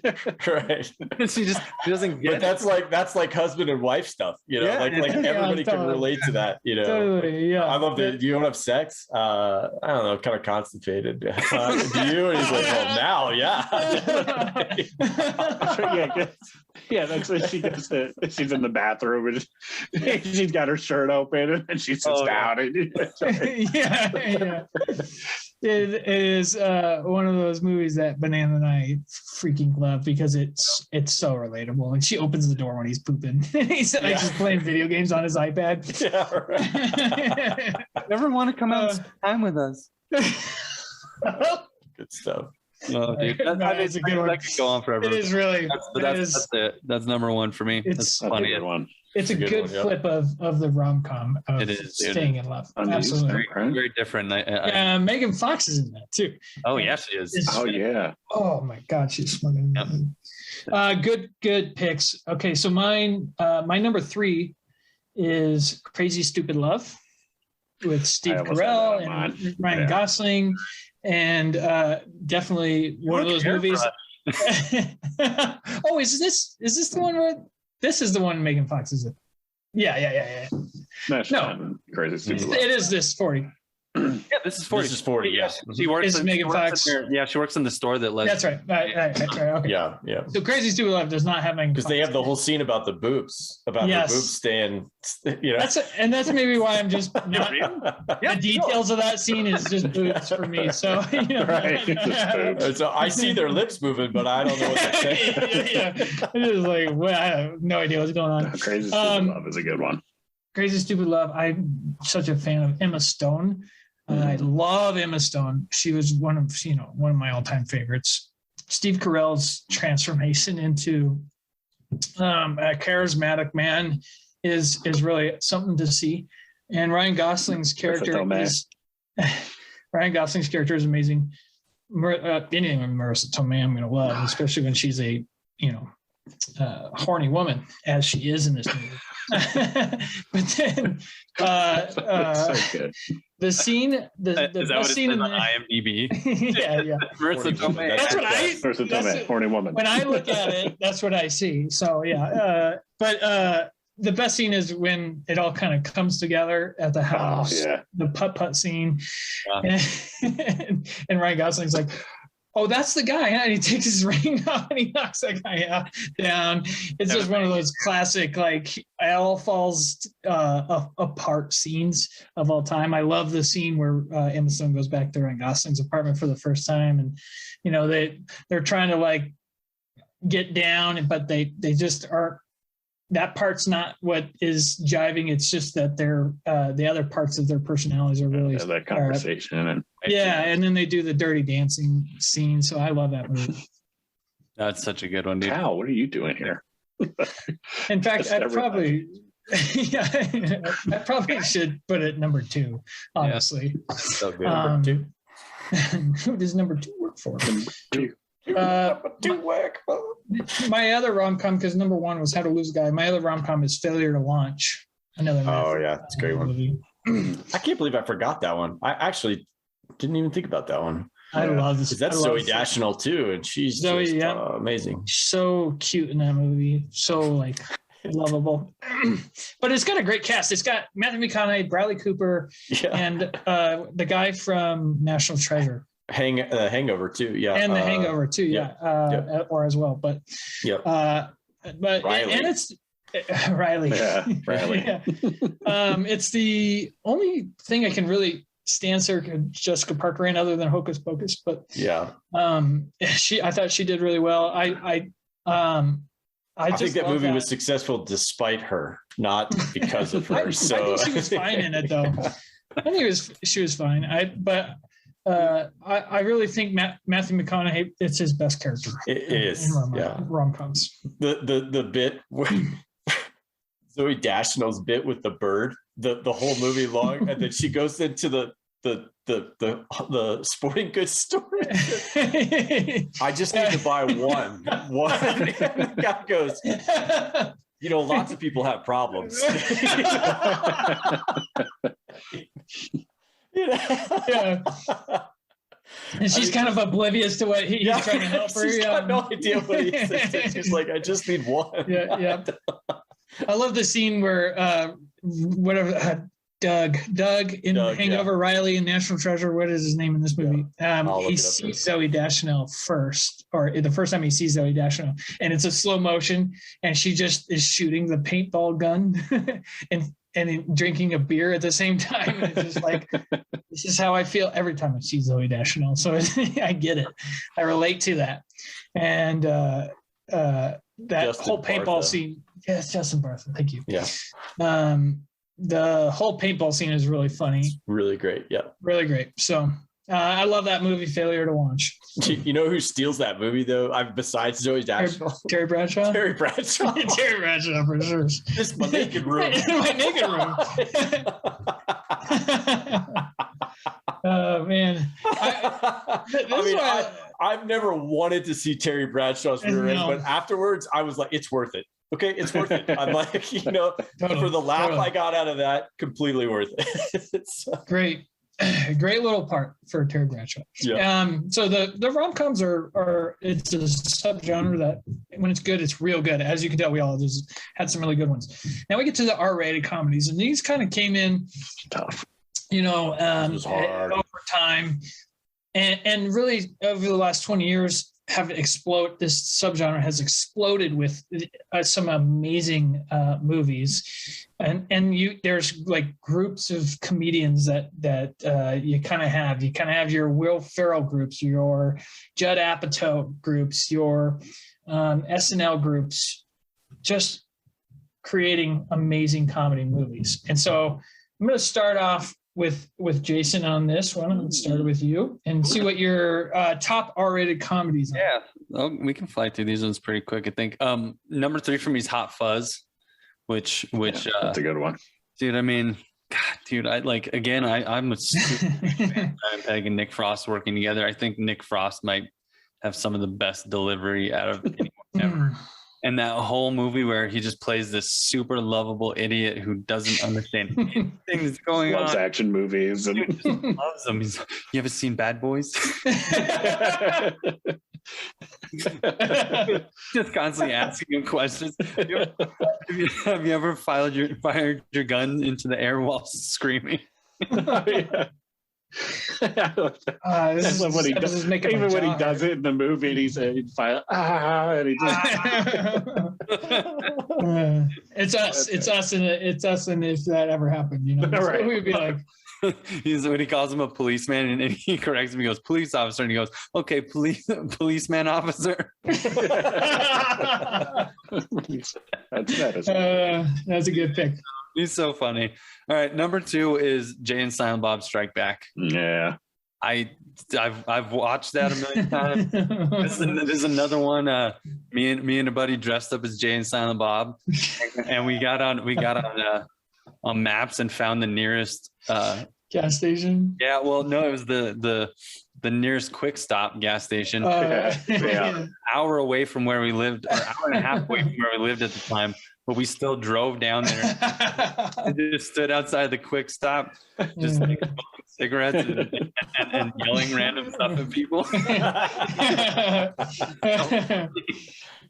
She doesn't get. But that's like husband and wife stuff, Yeah. like everybody can relate to that, Totally, yeah. I love that. Do you want to have sex? I don't know, kind of constipated. Do you? And he's like, well, now, yeah. That's what she goes to. She's in the bathroom and she's got her shirt open and she sits down. Yeah. It is one of those movies that Banana and I freaking love because it's so relatable. And she opens the door when he's pooping. He's like just playing video games on his iPad. Yeah, right. Never want to come out and spend time with us. Good stuff. Oh, dude, it's a good one. That could go on forever. It is really. That's it. That's number one for me. It's funny one. It's a good flip of the rom-com of it is, staying in love. Absolutely. Very different. Megan Fox is in that too. Oh, yeah, she is. Oh my God, she's smoking. Yep. Good picks. Okay, so my number 3 is Crazy Stupid Love with Steve Carell and Ryan Gosling. And definitely one of those movies. Oh, is this the one where this is the one Megan Fox, is it? Yeah. No, Crazy Stupid Love. It is this 40. Yeah, this is 40. This is 40. Yeah, she works. It's Megan Fox. She works in the store that. That's right. Right. Okay. Yeah. So Crazy Stupid Love does not have Megan Fox. Because they have the whole scene about the boobs, the boobs staying. That's maybe why I'm just not. The details of that scene is just boobs for me. So right. So I see their lips moving, but I don't know what they're saying. It is like, well, I have no idea what's going on. Crazy Stupid Love is a good one. Crazy Stupid Love. I'm such a fan of Emma Stone. I love Emma Stone. She was one of my all-time favorites. Steve Carell's transformation into a charismatic man is really something to see. And Ryan Gosling's character is amazing. Anything with Marissa Tomei I'm going to love, especially when she's a horny woman, as she is in this movie. But then so good. the scene, the best scene in IMDb. yeah. Marissa Tomei. That's what Marissa Tomei, horny woman. When I look at it, that's what I see. So yeah, but the best scene is when it all kind of comes together at the house. Oh, yeah. The putt scene, and Ryan Gosling's like, oh, that's the guy. And he takes his ring off and he knocks that guy down. It's just one of those classic, like, it all falls apart scenes of all time. I love the scene where Emma Stone goes back to Ryan Gosling's apartment for the first time. And, they're trying to, like, get down, but they just aren't. That part's not what is jiving. It's just that they're the other parts of their personalities are really that conversation and then they do the dirty dancing scene. So I love that movie. That's such a good one, dude. Cal, what are you doing here? In fact, I probably should put it number 2. Honestly, So good. Number 2. Who does number 2 work for? Do work. My other rom-com, because number 1 was How to Lose a Guy. My other rom-com is Failure to Launch. Another. Oh yeah, that's a great one. I can't believe I forgot that one. I actually didn't even think about that one. I love this. That's Zoe Deschanel too, and she's amazing. So cute in that movie. So like lovable. But it's got a great cast. It's got Matthew McConaughey, Bradley Cooper, and the guy from National Treasure. Hangover too, yeah. And the Hangover too, or as well. But but Riley. and it's Riley. Yeah, Riley. Yeah. It's the only thing I can really stand Jessica Parker in other than Hocus Pocus, but I thought she did really well. I think that movie was successful despite her, not because of her. I think she was fine in it though. I think she was fine. I really think Matthew McConaughey, it's his best character. It is in rom-coms. The bit Zoe Deschanel's bit with the bird, the whole movie long, and then she goes into the sporting goods store. I just need to buy one. And the guy goes, lots of people have problems. And she's kind of oblivious to what he's trying to help her. She's got no idea what he's saying. She's like, I just need one. Yeah. I love the scene where Doug in Hangover, Riley in National Treasure. What is his name in this movie? He sees Zoe Deschanel first, or the first time he sees Zoe Deschanel, and it's a slow motion, and she just is shooting the paintball gun and drinking a beer at the same time. And it's just like, this is how I feel every time I see Zoe Deschanel. So I get it. I relate to that. And that Justin whole paintball Bartha. Scene. Yes, Justin Bartha. Thank you. Yeah. The whole paintball scene is really funny. It's really great. Yeah. Really great. So I love that movie, Failure to Launch. You know who steals that movie though? Besides Zoe Deschanel? Terry Bradshaw? Terry Bradshaw. Terry Bradshaw for sure. Just my naked room. My naked room. Oh man. I've never wanted to see Terry Bradshaw's rear end, but afterwards I was like, it's worth it. Okay, it's worth it. I'm like, for the laugh I got out of that, completely worth it. Great little part for Terry Bradshaw. Yeah. So the rom-coms are it's a subgenre that when it's good, it's real good. As you can tell, we all just had some really good ones. Now we get to the R-rated comedies, and these kind of came in tough. Over time, and really over the last 20 years. This subgenre has exploded with some amazing movies, and there's like groups of comedians that you kind of have. You kind of have your Will Ferrell groups, your Judd Apatow groups, your SNL groups, just creating amazing comedy movies. And so I'm going to start off with Jason on this one. Let's start with you and see what your top R-rated comedies are. Yeah, we can fly through these ones pretty quick. I think number 3 for me is Hot Fuzz, which that's a good one, dude. I mean, God, dude, I'm a super fan of Peg and Nick Frost working together. I think Nick Frost might have some of the best delivery out of anyone ever. And that whole movie where he just plays this super lovable idiot who doesn't understand anything that's going on. Loves action movies. And just loves them. You ever seen Bad Boys? Just constantly asking him questions. Have you ever fired your gun into the air while screaming? Yeah. When he does it in the movie, and he's and he it's us, and if that ever happened, right. We'd be like. When he calls him a policeman and he corrects him, he goes, police officer, and he goes, okay, policeman officer. That's a good pick. He's so funny. All right, number 2 is Jay and Silent Bob Strike Back. Yeah, I've watched that a million times. This is another one. Me and a buddy dressed up as Jay and Silent Bob, and we got on maps and found the nearest gas station. Yeah, well, no, it was the nearest quick stop gas station. Hour away from where we lived, or hour and a half away from where we lived at the time. But we still drove down there and just stood outside the quick stop, just smoking cigarettes and yelling random stuff at people.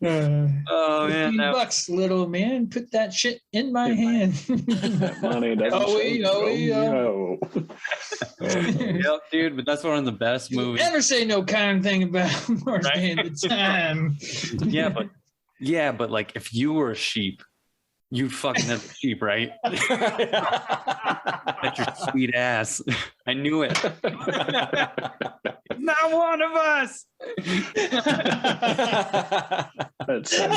Oh man, $15, little man, put that shit in my hand. That money doesn't Yep, dude, but that's one of the best movies. Never say no kind thing about March Day at the time. Yeah, but like if you were a sheep, you'd fucking have a sheep, right? That's your sweet ass. I knew it. Not one of us. That's so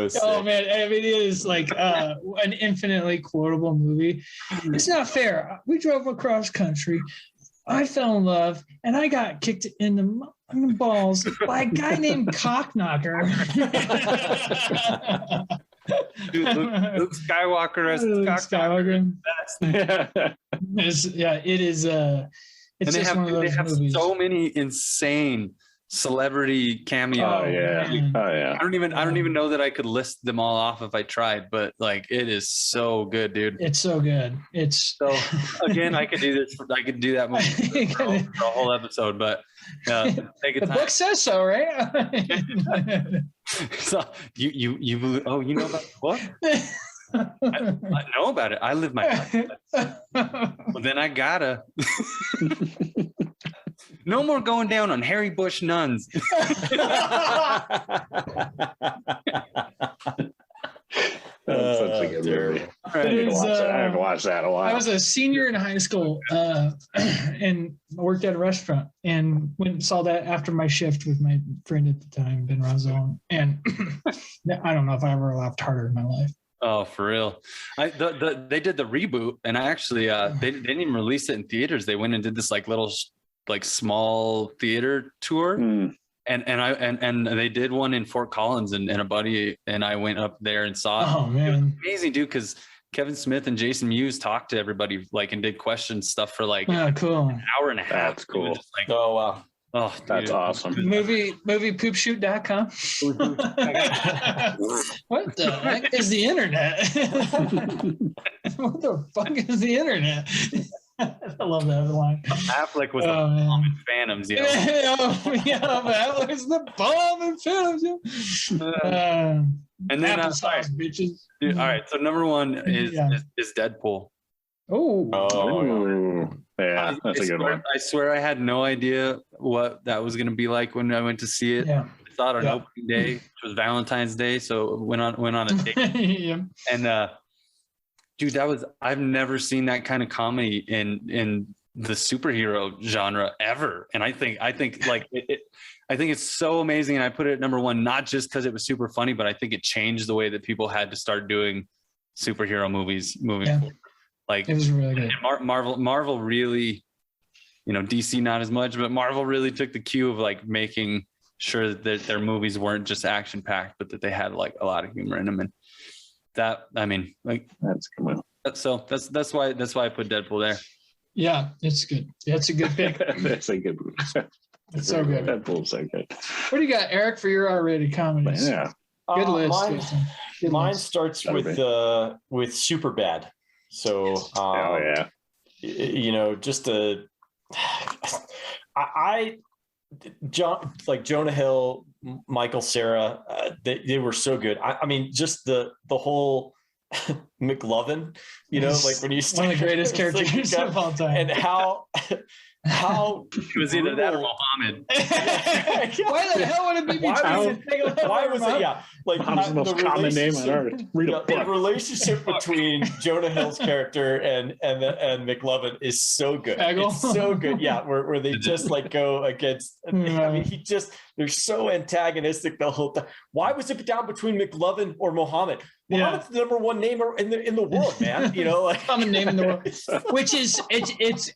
sick. Oh man, I mean, it is like an infinitely quotable movie. It's not fair. We drove across country. I fell in love, and I got kicked in the balls by a guy named Cockknocker. Dude, Luke Skywalker as Skywalker. It is. It's and just one of those they have movies. So many insane celebrity cameo. Oh yeah. man. Oh yeah. I don't even know that I could list them all off if I tried, but like it is so good, dude. It's so good. It's So again, I could do this. I could do that movie for a whole episode, but take a the time. book says so, right? So you oh, you know about the book? I know about it. I live my life. Well, then I gotta. No more going down on Harry Bush nuns. That's such a good movie. I haven't watched that in a while. I was a senior in high school and worked at a restaurant and went and saw that after my shift with my friend at the time, Ben Razon. And I don't know if I ever laughed harder in my life. Oh, for real. They did the reboot, and I actually they didn't even release it in theaters. They went and did this like little like small theater tour. And they did one in Fort Collins, and a buddy and I went up there and saw it. Oh man, it was amazing, dude! Because Kevin Smith and Jason Mewes talked to everybody like and did question stuff for like cool. an hour and a half. That's cool. Like, Oh wow. Oh, that's awesome. Moviepoopshoot.com. What the heck is the internet? What the fuck is the internet? I love that line. Affleck was the bomb in Phantoms, you know. Affleck's the bomb in Phantoms. And then applesauce, bitches. Dude, all right, so number one is Deadpool. Oh, yeah, that's a good one. I swear I had no idea what that was going to be like when I went to see it. Yeah. I saw it on opening day, which was Valentine's Day, so went on a date. And dude, I've never seen that kind of comedy in the superhero genre ever. And I think like I think it's so amazing. And I put it at number one, not just because it was super funny, but I think it changed the way that people had to start doing superhero movies moving forward. Like it was really good. Marvel really, you know, DC not as much, but Marvel really took the cue of like making sure that their movies weren't just action packed, but that they had like a lot of humor in them. And that, I mean, like that's cool. So that's why I put Deadpool there. Yeah, it's good. That's a good pick. That's a good movie. It's so good. Deadpool's so good. What do you got, Eric, for your R-rated comedies? Yeah, good list. Mine starts with Superbad. So, you know, just Jonah Hill, Michael Cera, they were so good. I mean, just the whole McLovin, you know, like when you one of the greatest characters of all time, and how it was either that or Mohammed. Why the hell would it be between? Why was it? Yeah, like Mohammed's the most common name on earth. Read a book. The relationship between Jonah Hill's character and McLovin is so good. It's so good. Yeah, where they just like go against. I mean, they're so antagonistic the whole time. Why was it down between McLovin or Mohammed? Mohammed's the number one name in the world, man. You know, like common name in the world. Which is it's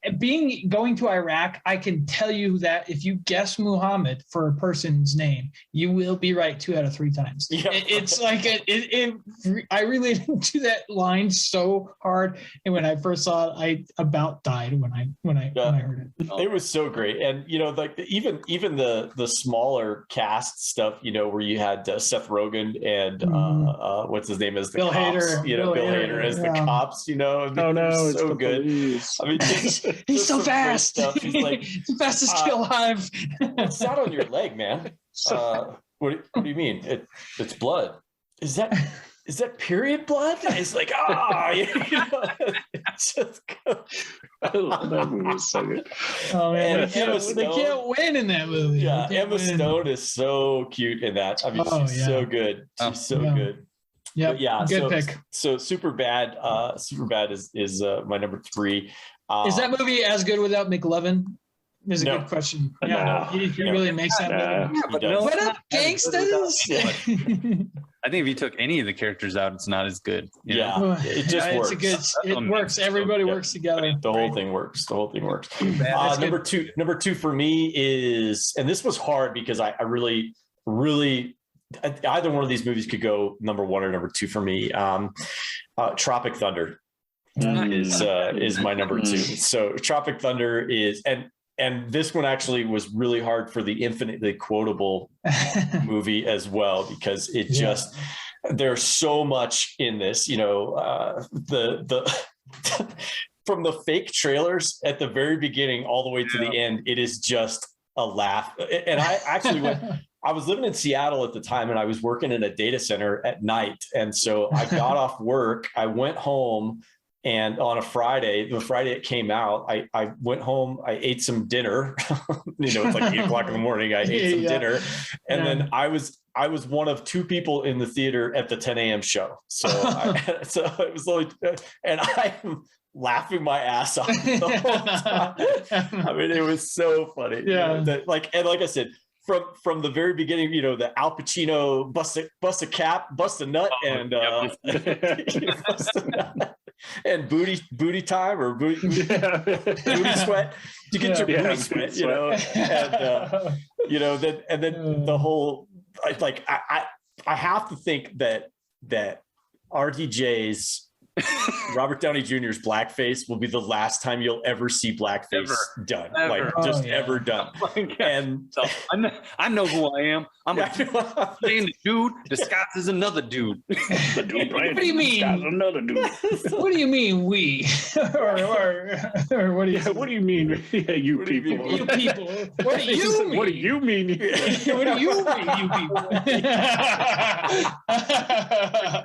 going to Iraq. I can tell you that if you guess Muhammad for a person's name, you will be right 2 out of 3 times. Yeah. It's like I related to that line so hard, and when I first saw it, I about died when I heard it. It was so great, and you know, like even the smaller cast stuff, you know, where you had Seth Rogen and what's his name as the Bill cops, Hader. you know, Bill Hader as the cops, you know. Oh no, it's so good. Police. I mean, he's so fast. He's like the fastest kid alive. It's not on your leg, man. What do you mean? It's blood. Is that period blood? It's like, you know, it's just that movie was so good. Oh man, they can't win in that movie. Yeah, Emma Stone is so cute in that. I mean, she's so good. She's so good. Yeah, good pick. So Superbad. Superbad is my number 3. Is that movie as good without McLovin? Is a good question. Yeah, he really makes that movie. What up, gangsters? I think if you took any of the characters out, it's not as good. It just works. It works. Everybody works together. The whole thing works. Number two for me is, and this was hard because I really either one of these movies could go number 1 or number 2 for me. Tropic Thunder is my number 2. So Tropic Thunder is, and and this one actually was really hard for the infinitely quotable movie as well, because it just, there's so much in this, you know, the from the fake trailers at the very beginning all the way to the end, it is just a laugh. And I actually I was living in Seattle at the time, and I was working in a data center at night. And so I got off work, I went home, and on a Friday, the Friday it came out, I went home, I ate some dinner, you know, it's like 8 o'clock in the morning, I ate some dinner. And then I was one of 2 people in the theater at the 10 a.m. show. So, so it was only, and I'm laughing my ass off the whole time. I mean, it was so funny. Yeah. You know, like I said, from the very beginning, you know, the Al Pacino bust a cap, bust a nut, and bust a nut. And booty time or booty sweat. You get your booty sweat, you know, and you know, then the whole, like I have to think that RDJ's Robert Downey Jr.'s blackface will be the last time you'll ever see blackface done, like ever done. And I know who I am. I'm playing the dude disguised as another dude. The dude What do you mean? Another dude. What do you mean we? or what do you? What do you mean? Yeah, you people. You people. What do you mean? What do you mean? What do you mean, you people?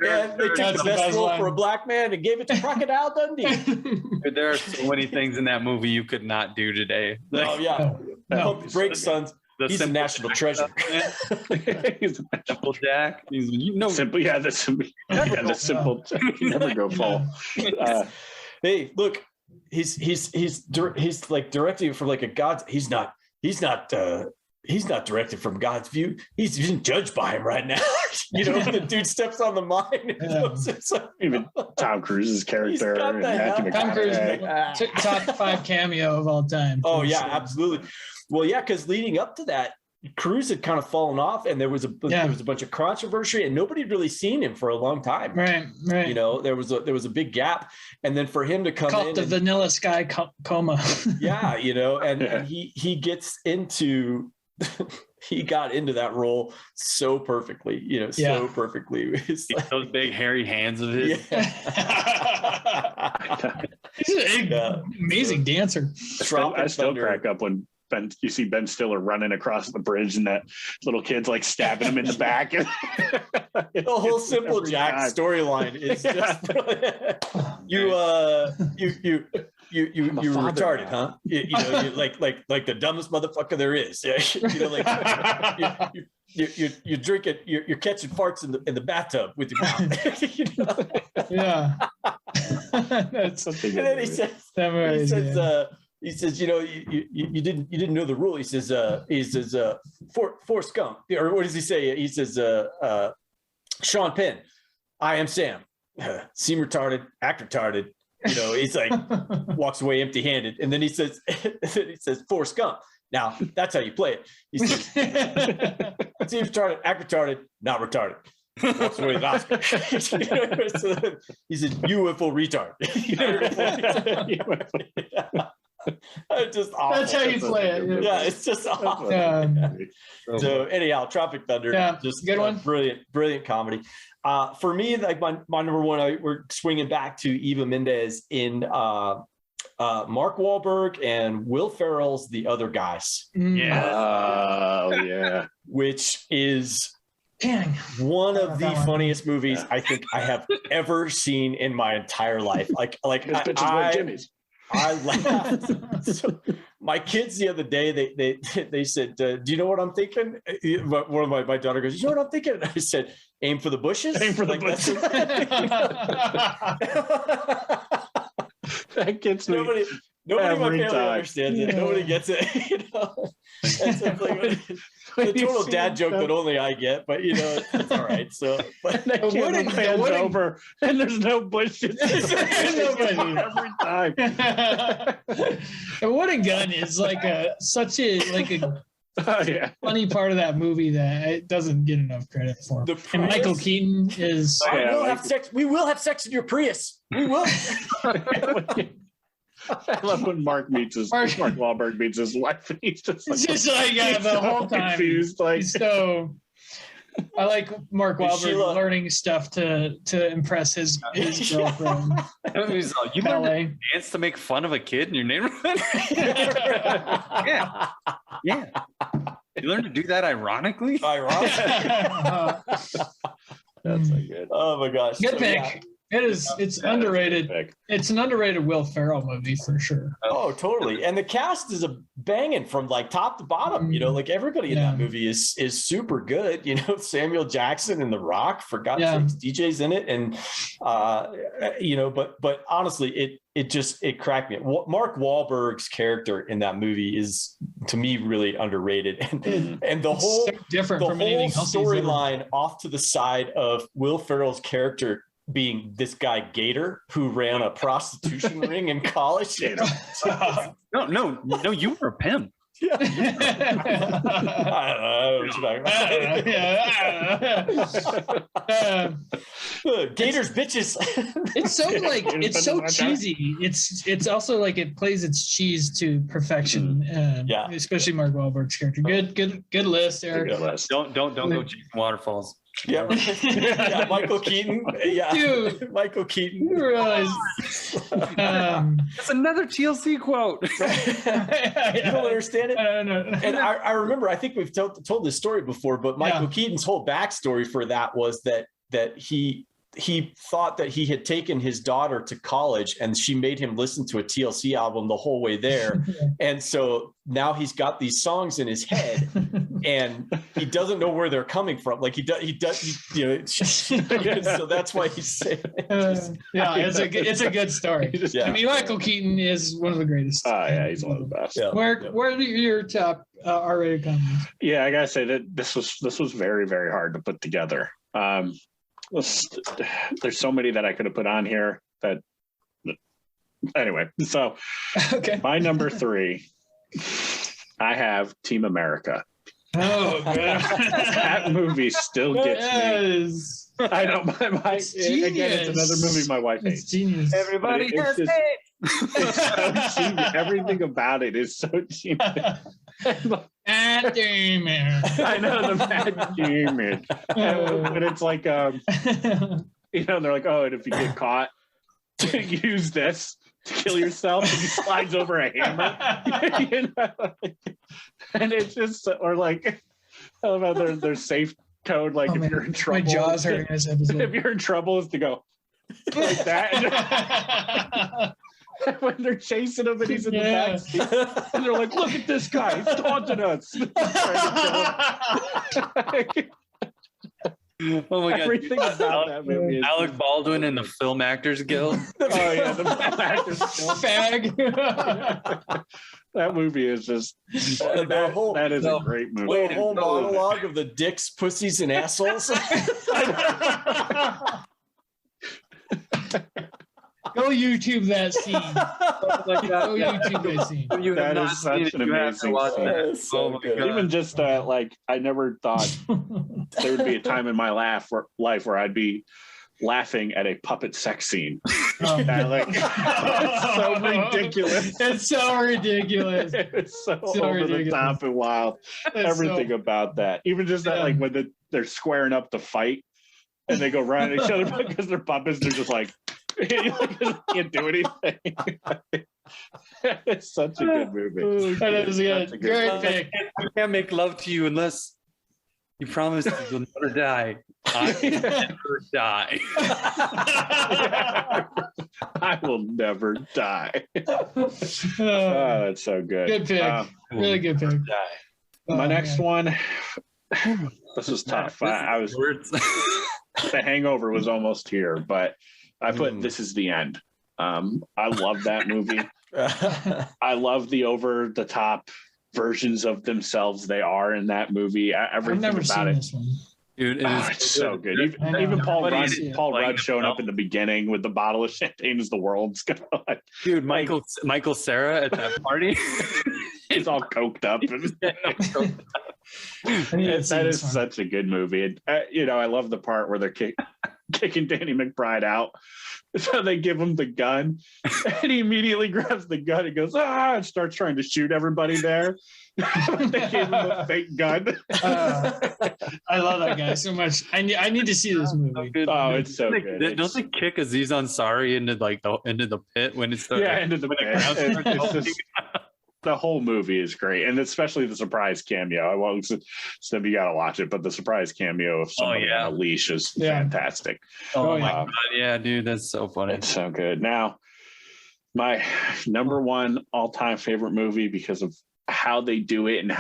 Yeah, they took the best role for a black man and gave it to Crocodile Dundee. There are so many things in that movie you could not do today. Like, Oh yeah, Pump the brakes, sons. He's a national treasure. He's a Simple Jack. He's, you know, simple. Yeah, the simple. Never go fall. Hey, look, he's like directing from like a God's. He's not directed from God's view. He's being judged by him right now. You know, the dude steps on the mine. Even Tom Cruise's character. And Tom Cruise, top 5 cameo of all time. Oh yeah, absolutely. Well, yeah, because leading up to that, Cruise had kind of fallen off, and there was a bunch of controversy, and nobody had really seen him for a long time. Right. You know, there was a big gap, and then for him to come Called in, the Vanilla Sky coma. yeah, you know, and he gets into. He got into that role so perfectly, you know, so perfectly. Those big hairy hands of his. He's an amazing dancer. I still crack up when you see Ben Stiller running across the bridge and that little kid's like stabbing him in the back. The whole Simple Jack storyline is just you retarded, huh? You know, you like the dumbest motherfucker there is. You know, like you drink it, you're catching farts in the bathtub with your mouth. You know? Yeah. That's something. And then he says, you know, you didn't know the rule. He says, Forrest Gump, or what does he say? He says, Sean Penn, I am Sam. Seem retarded, act retarded. You know, he's like walks away empty-handed, and then he says, Forrest Gump. Now that's how you play it. He says, seem retarded, act retarded, not retarded. Walks away with Oscar. So he said, UFO retard. Just awful. That's how you play it. Yeah, it's just awful. So anyhow, Tropic Thunder, just good one. Brilliant comedy. For me, like my number one, we're swinging back to Eva Mendes in Mark Wahlberg and Will Ferrell's The Other Guys. Yeah. Which is one of the funniest movies I think I have ever seen in my entire life. Like I laughed. So my kids the other day, they said, do you know what I'm thinking? One of my daughter goes, you know what I'm thinking? And I said, aim for the bushes. Aim for the bushes. That gets me. Nobody in my family understands it. Nobody gets it. You know, it's like a total dad joke that only I get, but you know, it's all right. So, but over and there's no bushes. Every time. And What a Gun is like such a funny part of that movie that it doesn't get enough credit for. And Michael Keaton is. We will have sex in your Prius. We will. I love when Mark Wahlberg meets his wife, and he's just like, It's just like the whole time. Confused, like, so. I like Mark Wahlberg learning stuff to impress his girlfriend. You learned to dance to make fun of a kid in your neighborhood? Yeah. You learned to do that ironically? that's so good. Oh my gosh. Good pick. Yeah. It's underrated. It's an underrated Will Ferrell movie for sure. Oh, totally. And the cast is a banging from like top to bottom. You know, like everybody in that movie is super good. You know, Samuel Jackson and The Rock, for God's sakes, DJ's in it, and you know, but honestly, it cracked me. Mark Wahlberg's character in that movie is, to me, really underrated, and the whole so different from anything else storyline off to the side of Will Ferrell's character being this guy Gator who ran a prostitution ring in college. No, you were a pimp. Yeah. I don't know. Gator's bitches. It's so like it's so cheesy. It's also like it plays its cheese to perfection. Especially Mark Wahlberg's character. Good list, Eric. Good list. Don't go chasing waterfalls. Yeah. Michael Keaton. Yeah, dude, Michael Keaton. You realize it's another TLC quote. You don't understand it. No. And I remember. I think we've told this story before, but Michael Keaton's whole backstory for that was that he thought that he had taken his daughter to college and she made him listen to a TLC album the whole way there. And so now he's got these songs in his head and he doesn't know where they're coming from. Like he does, you know, so that's why he's saying it. It's a good story. I mean, Michael Keaton is one of the greatest. Oh yeah, he's one of the best. Where are your top R-rated comedies? Yeah, I gotta say that this was very, very hard to put together. There's so many that I could have put on here that anyway, so my number 3, I have Team America. Oh man. That movie still gets me. I know again, it's another movie my wife hates. It's genius. Everybody has it. It's so genius. Everything about it is so genius. Matt Damon. I know, the Matt Damon. But it's like you know, they're like, oh, and if you get caught, use this to kill yourself, and he slides over a hammer. You know? And it's just, or like, I love how their safe code, like if you're in trouble. My jaw's hurting this episode. If you're in trouble, is to go like that. When they're chasing him and he's in the back seat, and they're like, look at this guy, he's taunting us. Oh my god! Everything about that movie is Alec Baldwin and the Film Actors Guild. Oh yeah, the Film Actors Guild. Fag. That movie is just that is a great movie. The whole monologue of the dicks, pussies, and assholes. Go YouTube that scene. Go YouTube that scene. That is such an amazing scene. So oh my God. Even just like, I never thought there would be a time in my life where I'd be laughing at a puppet sex scene. It's so ridiculous. It's so ridiculous. It's so over the top and wild. Everything about that. Even just that, like when they're squaring up to fight and they go run at each other because they're puppets, they're just like, can't do anything. It's such a good movie. That is good. Great pick. I can't make love to you unless you promise you'll never die. I will never die. I will never die. Oh, that's so good. Good pick. Really good pick. My next one. This is tough. The Hangover was almost here, but I put This Is the End. I love that movie. I love the over-the-top versions of themselves they are in that movie. Everything I've never about seen it. This one. Dude, it's so good. Even Paul Rudd showing up in the beginning with the bottle of champagne as the world's going. Dude, Michael Cera at that party. He's all coked up. That is such a good movie. And, I love the part where kicking Danny McBride out. So they give him the gun, and he immediately grabs the gun and goes, and starts trying to shoot everybody there. They gave him a fake gun. I love that guy so much. I need to see this movie. Oh, it's so good. Don't they kick Aziz Ansari into the pit when it's into the pit? It's just, the whole movie is great, and especially the surprise cameo. I won't, so you got to watch it, but the surprise cameo of somebody on a leash is fantastic. Oh my god, yeah, dude, that's so funny. It's so good. Now, my number one all-time favorite movie, because of how they do it and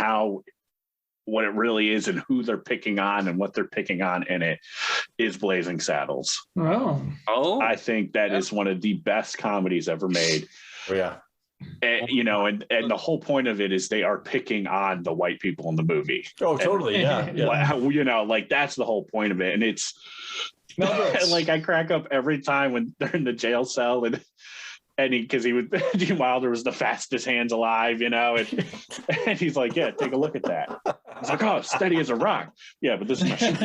what it really is and who they're picking on and what they're picking on in it, is Blazing Saddles. Oh, I think that is one of the best comedies ever made. Oh, yeah. And, and the whole point of it is they are picking on the white people in the movie. Oh, totally. Yeah. Like that's the whole point of it. And it's like, I crack up every time when they're in the jail cell and because he would, Gene Wilder was the fastest hands alive, and he's like, yeah, take a look at that. He's like, oh, steady as a rock. Yeah, but this is my shit.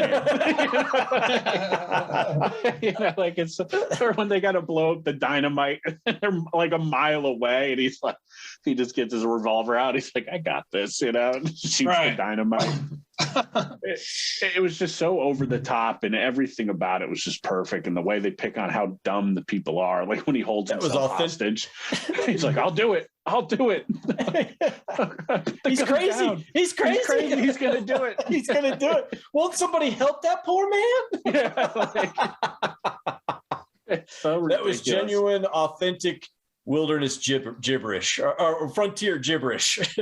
Like it's, or when they got to blow up the dynamite, and they're like a mile away, and he's like, he just gets his revolver out. He's like, I got this, and shoots the dynamite. It was just so over the top, and everything about it was just perfect. And the way they pick on how dumb the people are, like when he holds himself hostage, he's like, I'll do it. He's crazy. He's crazy. He's gonna do it. He's gonna do it. Won't somebody help that poor man? It's so ridiculous. That was genuine, authentic wilderness gibberish or frontier gibberish. That's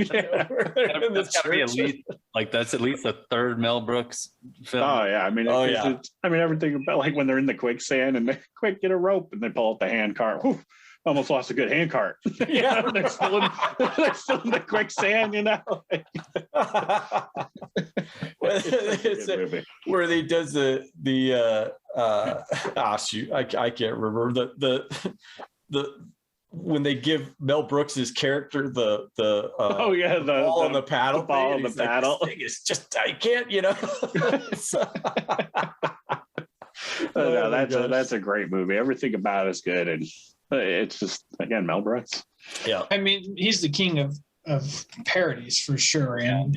gotta be at least, like, that's at least a third Mel Brooks film. Oh yeah, I mean, everything about, like when they're in the quicksand and they quick get a rope and they pull out the hand cart. Whew, almost lost a good hand cart. They're still in the quicksand, where he does I can't remember the when they give Mel Brooks's character the ball on the paddle, paddle. Like, this thing is just, I can't, that's a great movie. Everything about it is good, and it's just, again, Mel Brooks. Yeah, I mean, he's the king of parodies for sure, and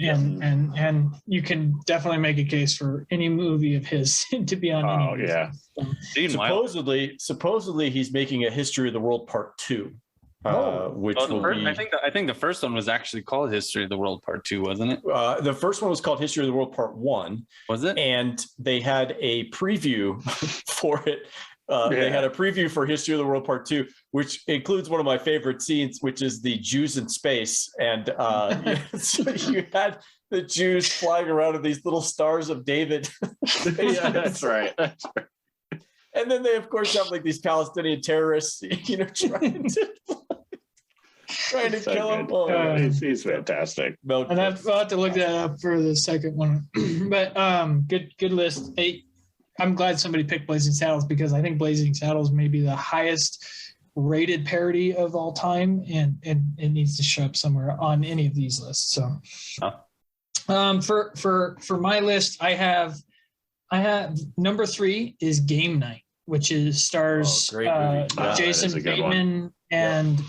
you can definitely make a case for any movie of his to be on. Oh yeah. Supposedly he's making a History of the World Part 2. Which I think the first one was actually called History of the World Part 2, wasn't it? The first one was called History of the World Part 1. Was it? And they had a preview for it. They had a preview for History of the World Part 2, which includes one of my favorite scenes, which is the Jews in space. And so you had the Jews flying around in these little stars of David. That's right. And then they, of course, have like these Palestinian terrorists, trying to kill him. Oh, he's fantastic. And I'll have to look that up for the second one. But good list. I'm glad somebody picked Blazing Saddles, because I think Blazing Saddles may be the highest rated parody of all time, and it needs to show up somewhere on any of these lists. So, for my list, I have number 3 is Game Night, which stars Jason Bateman and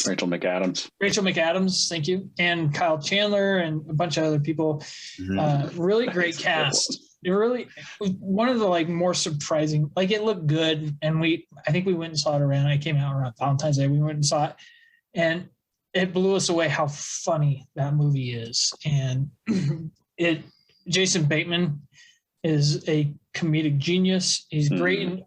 Rachel McAdams, thank you, and Kyle Chandler and a bunch of other people. Really great cast. It really, one of the more surprising, it looked good, and I think we went and saw it around. I came out around Valentine's Day. We went and saw it, and it blew us away how funny that movie is. And Jason Bateman is a comedic genius. He's great in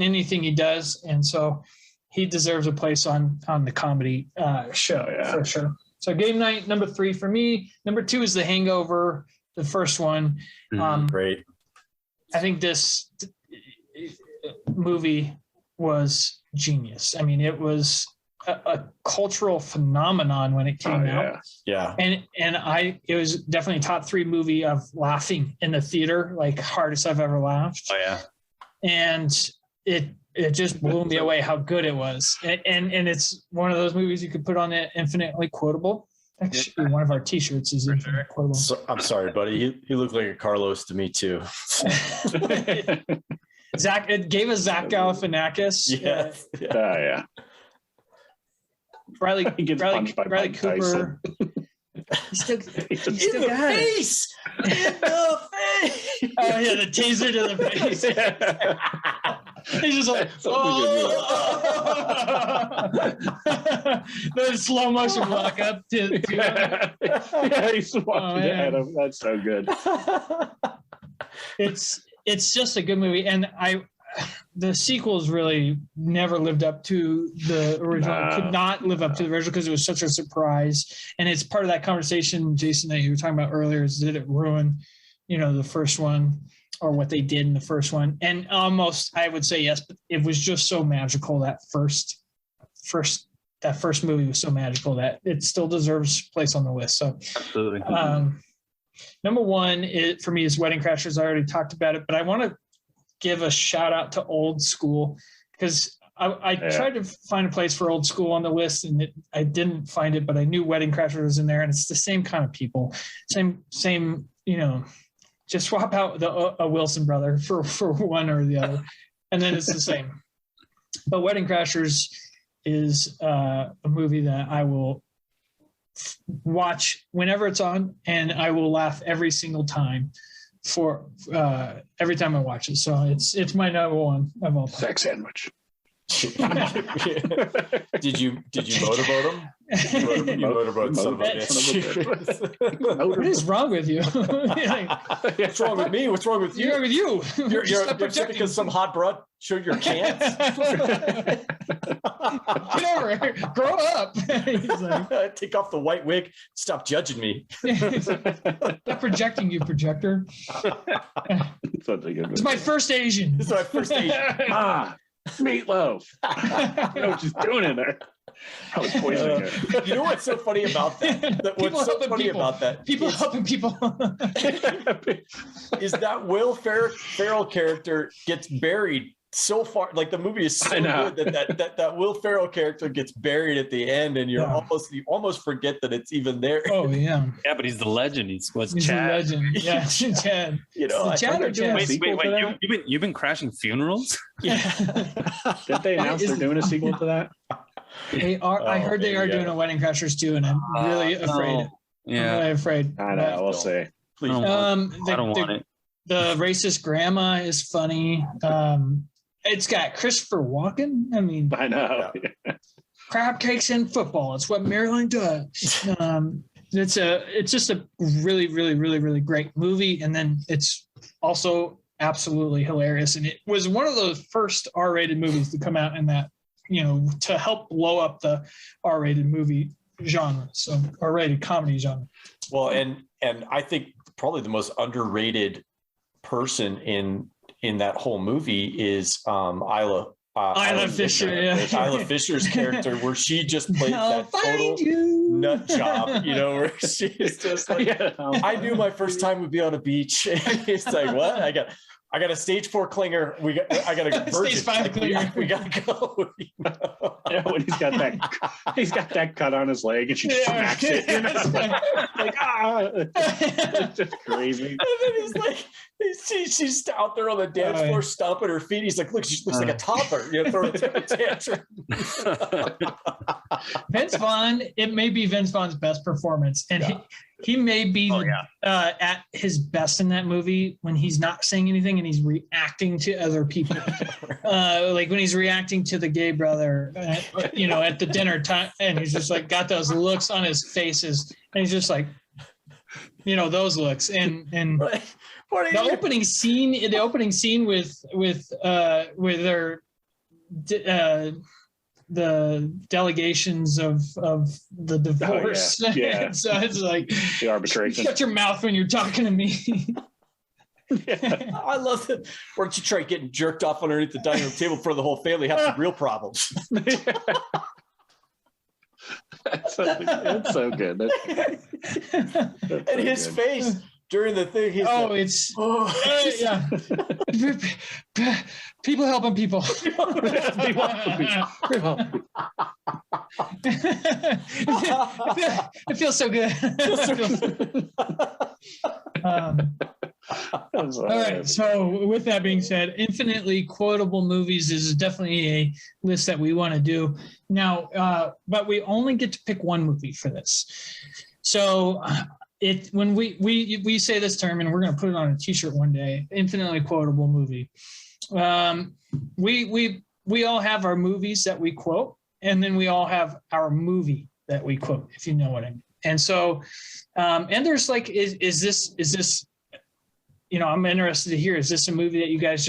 anything he does, and so he deserves a place on the comedy show for sure. So Game Night, number 3 for me. Number 2 is The Hangover, the first one. Great. I think this movie was genius. I mean, it was a cultural phenomenon when it came out. Yeah. And it was definitely a top 3 movie of laughing in the theater, hardest I've ever laughed. Oh yeah. And it just blew me away how good it was. And it's one of those movies you could put on it infinitely quotable. Actually, one of our T-shirts is in portable. So, I'm sorry, buddy. He looked like a Carlos to me too. Zach, it gave us Zach Galifianakis. Yeah. Yeah. Bradley, He gets punched by Bradley Mike Cooper. He's still got it. In the face! Oh yeah, the taser to the face. He's just like, the slow motion walk up to yeah, he's walking at him. That's so good. It's just a good movie, and the sequels really never lived up to the original. Could not live up to the original because it was such a surprise. And it's part of that conversation, Jason, that you were talking about earlier, is did it ruin, the first one or what they did in the first one? And almost, I would say yes, but it was just so magical. That first movie was so magical that it still deserves place on the list. So Absolutely. Number one for me is Wedding Crashers. I already talked about it, but I want to give a shout out to Old School because I tried to find a place for Old School on the list and I didn't find it, but I knew Wedding Crashers was in there, and it's the same kind of people, same just swap out a Wilson brother for one or the other, and then it's the same. But Wedding Crashers is a movie that I will watch whenever it's on, and I will laugh every single time for every time I watch it. So it's my number one of all time. Sex sandwich. Did you motorboat him? You motorboat son of a bitch. What is wrong with you? What's wrong with me? What's wrong with you? What's wrong with you? You're because some hot broad showed your cans. Get over here. Grow up. He's like, take off the white wig. Stop judging me. Stop projecting, you projector. It's my first Asian. It's my first Asian. Meatloaf. I know what she's doing in there. I was poisoning her. You know what's so funny about that? What's so funny about that? People helping people. Is that Will Ferrell character gets buried so far, like the movie is so good that Will Ferrell character gets buried at the end, and you almost forget that it's even there. Oh yeah, yeah, but he's the legend. He's a Chad. legend. Yeah, Chad. Chad or Chad? Wait, you've been crashing funerals? Yeah. Did they announce they're doing a sequel to that? They are. I heard they are doing a Wedding Crashers too, and I'm really afraid. Yeah, I'm really afraid. I know. We'll see. Please. I don't want it. The racist grandma is funny. It's got Christopher Walken. I mean, I know. Crab cakes and football. It's what Maryland does. It's just a really, really, really, really great movie. And then it's also absolutely hilarious. And it was one of those first R-rated movies to come out in that, to help blow up the R-rated movie genre. So R-rated comedy genre. Well, and I think probably the most underrated person in that whole movie is Isla Fisher. Isla Fisher's character, where she just plays that total nut job, where she's just like, I knew my first time would be on a beach. It's like, what? I got a stage 4 clinger. I got a virgin. Stage 5 clinger. We gotta go. Yeah, when he's got that cut on his leg, and she smacks it. It's just crazy. And then he's like, she's out there on the dance floor stomping her feet. He's like, look, she looks like a toddler. For a tantrum. Vince Vaughn. It may be Vince Vaughn's best performance, and he may be at his best in that movie when he's not saying anything and he's reacting to other people. Like when he's reacting to the gay brother, at the dinner time, and he's just like got those looks on his faces, and he's just like, those looks. And the opening scene with their the delegations of the divorce. Oh, yeah. So it's like the arbitration. Shut your mouth when you're talking to me. I love it. Why don't you try getting jerked off underneath the dining room table for the whole family have some real problems? That's so good. That's and his face during the thing. He's people helping people. It feels so good. All right. So with that being said, infinitely quotable movies is definitely a list that we want to do now, but we only get to pick one movie for this. So when we say this term, and we're going to put it on a t-shirt one day, infinitely quotable movie. We all have our movies that we quote, and then we all have our movie that we quote, if you know what I mean. And so, and there's like, is this, you know, I'm interested to hear, is this a movie that you guys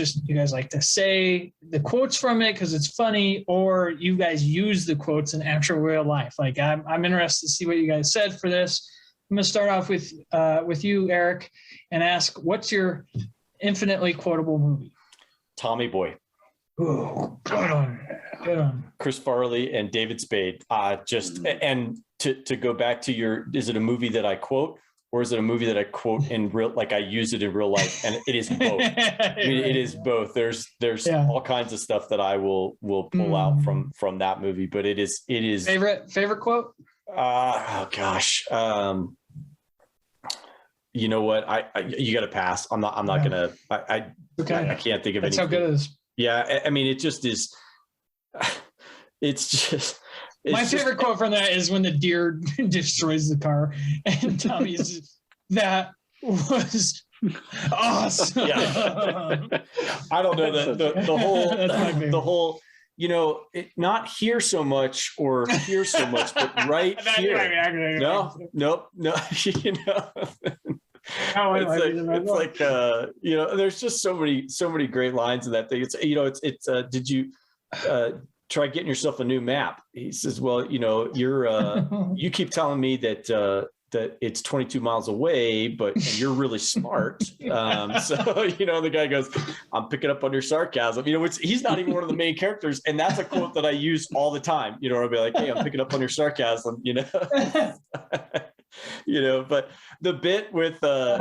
like to say the quotes from it because it's funny, or you guys use the quotes in actual real life? Like, I'm interested to see what you guys said for this. I'm going to start off with you, Eric, and ask, what's your infinitely quotable movie? Tommy Boy. Oh, good on. Chris Farley and David Spade. And to go back to is it a movie that I quote, or is it a movie that I quote in real, like I use it in real life? And it is both. I mean, it is both. There's all kinds of stuff that I will pull out from that movie, but it is favorite quote. Oh gosh. You know what? You got to pass. I'm not gonna. I can't think of anything. That's how good it is. Yeah, I mean, it just is. My favorite quote from that is when the deer destroys the car, and Tommy's, that was awesome. Yeah. I don't know the whole. You know, not here so much or here so much, but right here. Nope. You know. It's like you know, there's just so many great lines in that thing. It's, you know, did you try getting yourself a new map? He says, well, you know, you keep telling me that it's 22 miles away, but you're really smart. So, you know, the guy goes, I'm picking up on your sarcasm. You know, he's not even one of the main characters. And that's a quote that I use all the time. You know, I'll be like, hey, I'm picking up on your sarcasm, you know. You know, but the bit with Dan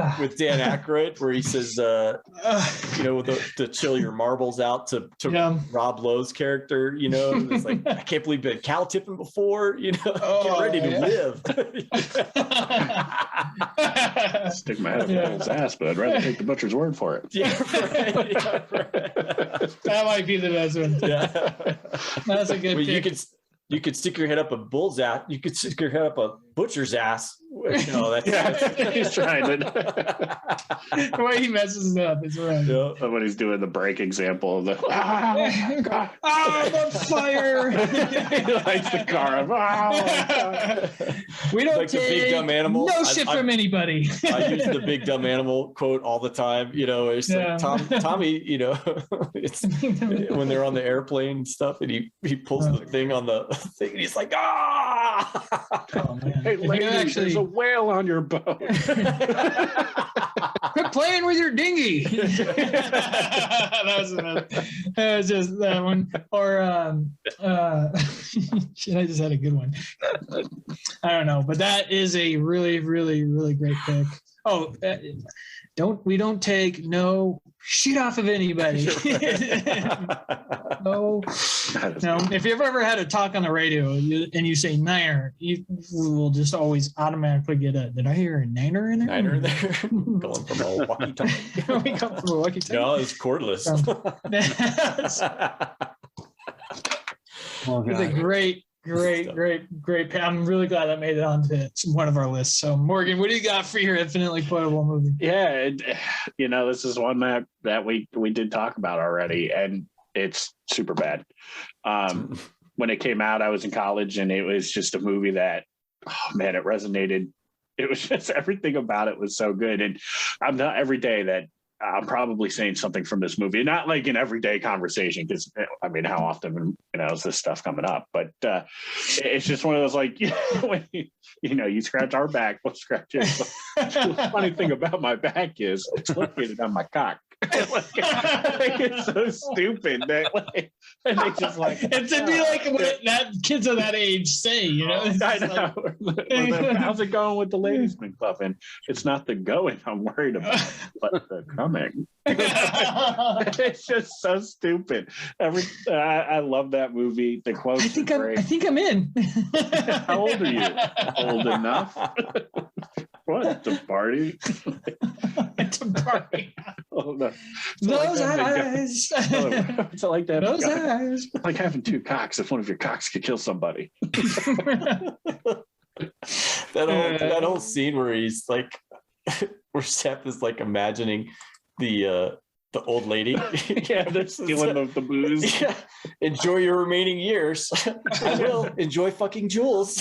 Aykroyd where he says, you know, to chill your marbles out to Rob Lowe's character, you know, and it's like, I can't believe you've been cow tipping before, you know, get ready to live. Stick my head up his ass, but I'd rather take the butcher's word for it. Yeah, right. That might be the best one. Yeah. That's a good pick. You could stick your head up a bull's ass. You could stick your head up a butcher's ass. No, that's he's trying to. The way he messes it up is right. Yeah. When he's doing the break example of the God. I'm on fire. He lights the car up. We don't like take the big dumb animal. No shit from anybody. I use the big dumb animal quote all the time. You know, it's like Tommy. You know, it's when they're on the airplane and stuff, and he pulls the thing on the thing, and he's like, ah. Oh, man. Hey, lady, there's a whale on your boat. Quit playing with your dinghy. That was just that one. Or shit, I just had a good one. I don't know, but that is a really, really, really great pick. Oh, we don't take no shit off of anybody. No. If you've ever had a talk on the radio and you say niner, you will just always automatically get did I hear a niner in there? Niner in there? Going from a walkie-talkie. We come from a walkie-talkie. No, it's cordless. It's a great. I'm really glad that made it onto one of our lists. So, Morgan, what do you got for your infinitely quotable movie? Yeah, you know, this is one that we did talk about already, and it's super bad. When it came out, I was in college, and it was just a movie that, oh man, it resonated. It was just everything about it was so good, and I'm not every day that I'm probably saying something from this movie, not like an everyday conversation, because I mean, how often, you know, is this stuff coming up? But it's just one of those, like, when you scratch our back, we'll scratch it. The funny thing about my back is it's located on my cock. I think it's so stupid that and they just like and to be like what that kids of that age say, you know. I know. Like, how's it going with the ladies' club? And it's not the going I'm worried about, but the coming. It's just so stupid. I love that movie. The quotes I think I'm in. How old are you? Old enough? What? The party? It's a party. Oh, no. Those eyes. It's like that. Those eyes. Like having two cocks. If one of your cocks could kill somebody. That whole scene where he's like, where Seth is like imagining the old lady. Yeah, they're stealing the booze. Yeah. Enjoy your remaining years. I will enjoy fucking Jules.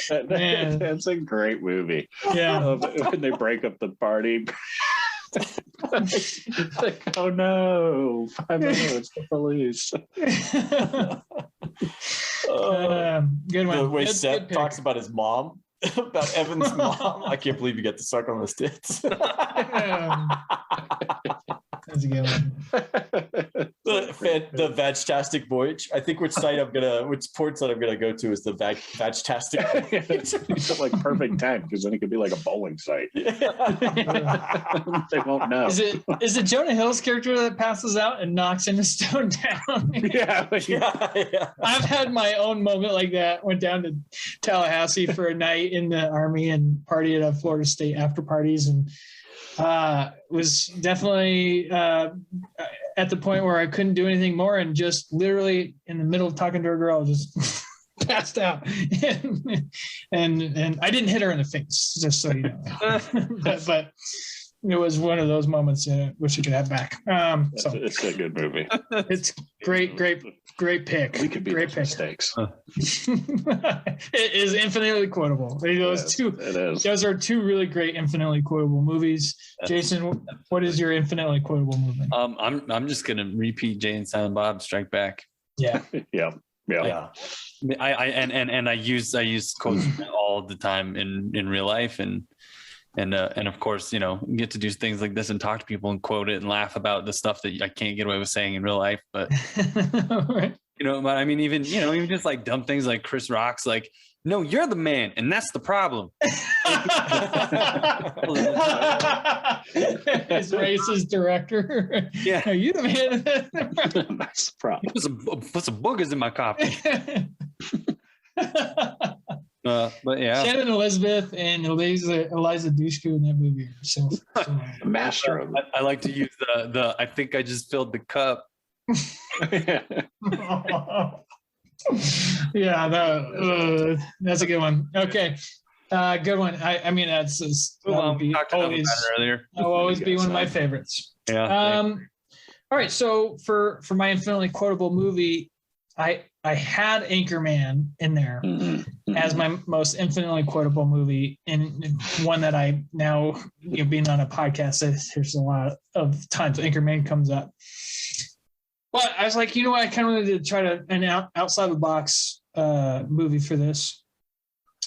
That's a great movie. Yeah. When they break up the party. Like, oh no, 5 minutes, the police. Good one. The way Good Seth pick. talks about his mom, about Evan's mom. I can't believe you get to suck on those tits. That's a good one. The Vagtastic Voyage. I think which port site I'm gonna go to is the Vagtastic Voyage. It's like perfect time because then it could be like a bowling site. They won't know. Is it Jonah Hill's character that passes out and knocks in a stone down? Yeah. I've had my own moment like that. Went down to Tallahassee for a night in the Army and partied at Florida State after parties, and was definitely at the point where I couldn't do anything more, and just literally in the middle of talking to a girl, just passed out. and I didn't hit her in the face, just so you know. but it was one of those moments I wish I could have back. So it's a good movie. It's great pick. We could be great pick. mistakes. It is infinitely quotable. Those are two really great infinitely quotable movies. Jason, what is your infinitely quotable movie? I'm just gonna repeat Jay and Silent Bob Strike Back. Yeah. Yeah. I use quotes all the time in real life, and of course, you know, get to do things like this and talk to people and quote it and laugh about the stuff that I can't get away with saying in real life. But Right. you know, but I mean, even just like dumb things like Chris Rock's like, "No, you're the man, and that's the problem." His racist director. Yeah. Are you the man? That's the problem. Put some boogers in my coffee. But yeah, Shannon Elizabeth and Eliza Dushku in that movie. So The master of it. I like to use the I think I just filled the cup. Yeah, that's a good one. Okay, good one. I mean, that's that'll be always earlier. That'll always be one of my favorites. Yeah. All right, so for my infinitely quotable movie, I had Anchorman in there as my most infinitely quotable movie, and one that I now, being on a podcast, there's a lot of times Anchorman comes up. But I was like, you know what? I kind of wanted to try an outside the box movie for this,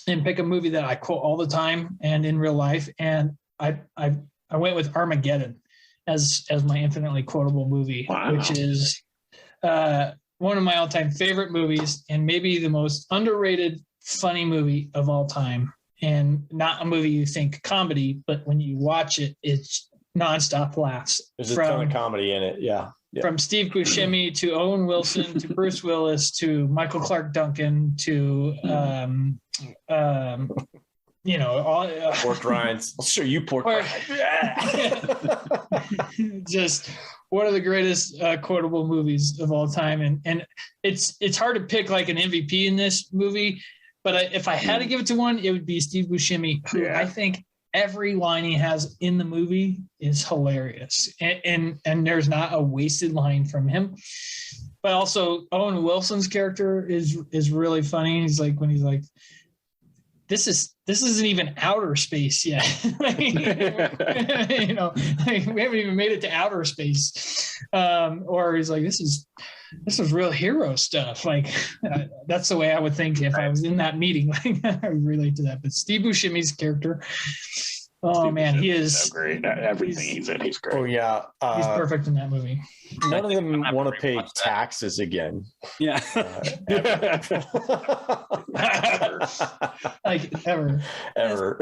and pick a movie that I quote all the time and in real life. And I went with Armageddon as my infinitely quotable movie, which is one of my all-time favorite movies, and maybe the most underrated funny movie of all time. And not a movie you think comedy, but when you watch it, it's nonstop laughs. There's a ton of comedy in it. Yeah. From Steve Buscemi to Owen Wilson to Bruce Willis to Michael Clark Duncan to pork rinds. I'll show you pork rinds. Just one of the greatest quotable movies of all time, and it's hard to pick like an MVP in this movie, but if I had to give it to one, it would be Steve Buscemi, who I think every line he has in the movie is hilarious, and there's not a wasted line from him. But also Owen Wilson's character is really funny. He's like, when he's like, this isn't even outer space yet. We haven't even made it to outer space. Or he's like, this is real hero stuff. Like that's the way I would think if I was in that meeting. Like I would relate to that. But Steve Buscemi's character, Oh man, he is so great. Everything he's in, he's great. Oh yeah, he's perfect in that movie. none of them want to pay taxes again. Yeah. Ever.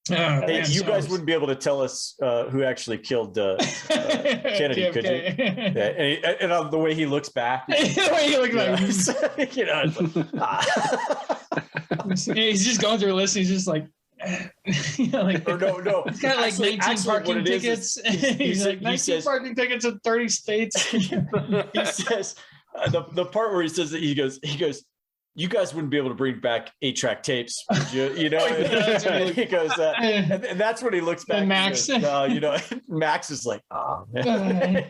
Hey, you guys wouldn't be able to tell us who actually killed Kennedy, could you? Yeah, and on the way he looks back, the way he looks back, he's just going through a list. He's just like, no. He's got like 19 parking tickets. He's like 19 parking tickets in 30 states. He says the part where he says that he goes. You guys wouldn't be able to bring back 8-track tapes, would you? You know, and he goes, and that's when he looks back. And Max, goes, Max is like, oh man,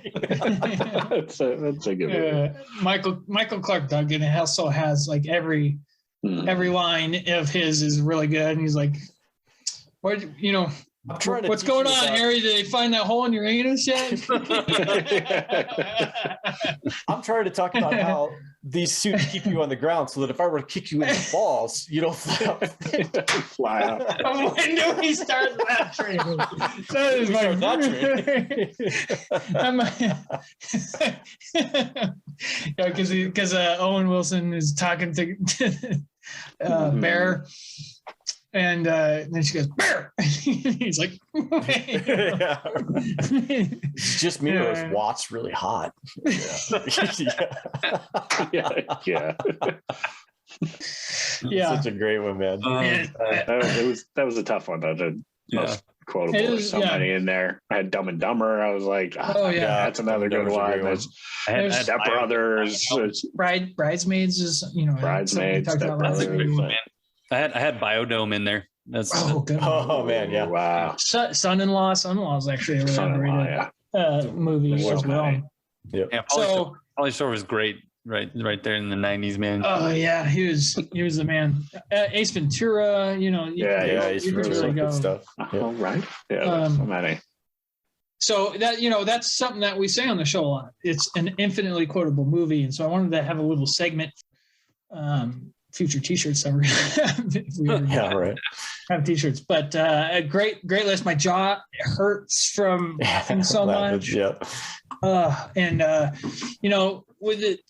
that's a good movie. Michael Clark Duncan also has like every line of his is really good, and he's like, what what's going on, Harry? Did they find that hole in your anus yet? I'm trying to talk about how these suits keep you on the ground so that if I were to kick you in the balls, you don't fly out. When do we start that train? Because Owen Wilson is talking to Bear. And then she goes, Bear! He's like, It's just me or is Watts really hot? Yeah. Such a great one, man. That was a tough one, though. The most quotable. There's so many in there. I had Dumb and Dumber. I was like, that's another good one. There's Step Brothers. Bridesmaids is, Bridesmaids. Step Brothers. I had Biodome in there. That's good. Oh man, yeah. Wow. Son-in-Law is actually a really underrated movie as well. Yeah. Pauly Shore was great right there in the 90s, man. Oh yeah, he was the man. Ace Ventura, Ace Ventura, good stuff. All right. Yeah, so many. So that's something that we say on the show a lot. It's an infinitely quotable movie, and so I wanted to have a little segment. Future T-shirts that we're gonna have. Have T-shirts, but a great list. My jaw hurts from laughing so much. With it,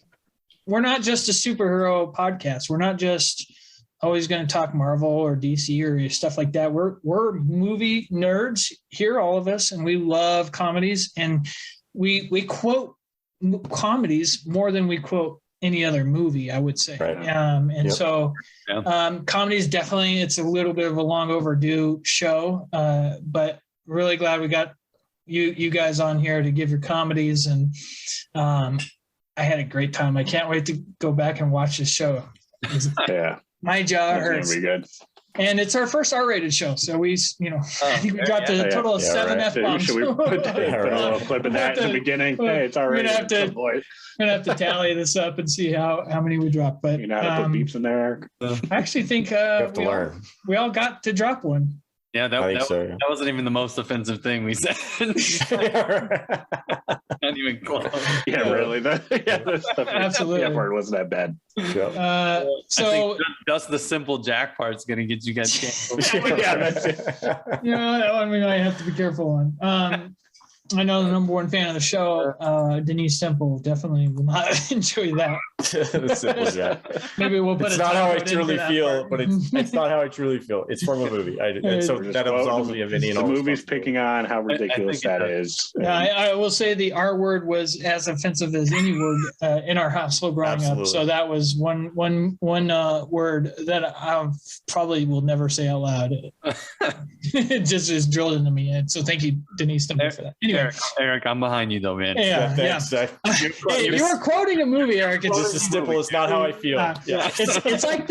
we're not just a superhero podcast. We're not just always going to talk Marvel or DC or stuff like that. We're movie nerds here, all of us, and we love comedies, and we quote comedies more than we quote any other movie, I would say. Right. So comedies, definitely, it's a little bit of a long overdue show, but really glad we got you guys on here to give your comedies, and I had a great time. I can't wait to go back and watch this show. My jaw hurts. Be good. And it's our first R-rated show, so I think we got a total of 7 F-bombs. Should we put a little clip of that in the beginning? Hey, it's R-rated. We're gonna have to tally this up and see how many we drop. But you know how to put beeps in there, Eric? I actually think we all got to drop one. Yeah, that wasn't even the most offensive thing we said. Not even close. Yeah, really. Absolutely. The F-word wasn't that bad. So just the simple Jack part's going to get you guys canceled. That one we might have to be careful on. I know the number one fan of the show, Denise Temple, definitely will not enjoy that. Maybe we'll put. It's not how I truly feel, but it's not how I truly feel. It's from a movie, and so that absolves me of any. The movie's picking on how ridiculous that is. Yeah, I will say the R word was as offensive as any word in our household growing up. So that was one word that I probably will never say out loud. It just is drilled into me, and so thank you, Denise Temple, for that. Anyway. Eric, I'm behind you though, man. Thanks. You were quoting a movie, Eric. It's just as simple. It's not how I feel. It's like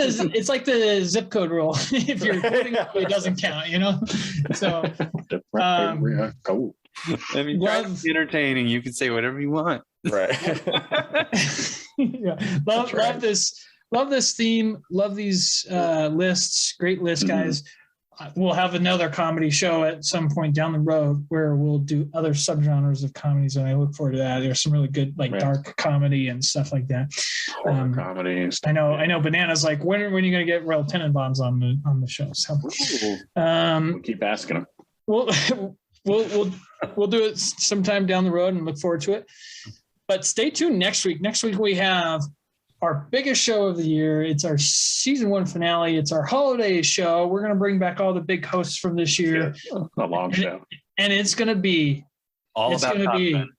the zip code rule. If you're quoting a movie, it doesn't count. So cool. I mean, it's entertaining. You can say whatever you want. Right. Love this theme. Love these lists. Great list, guys. we'll have another comedy show at some point down the road where we'll do other subgenres of comedies, and I look forward to that. There's some really good dark comedy and stuff like that. Horror comedy. I know. Banana's like, when are you going to get Royal Tenenbaums on the show? So, we'll keep asking them. We'll do it sometime down the road and look forward to it. But stay tuned next week. Next week we have our biggest show of the year. It's our season 1 finale. It's our holiday show. We're going to bring back all the big hosts from this year. A long show. And it's going to be all about content.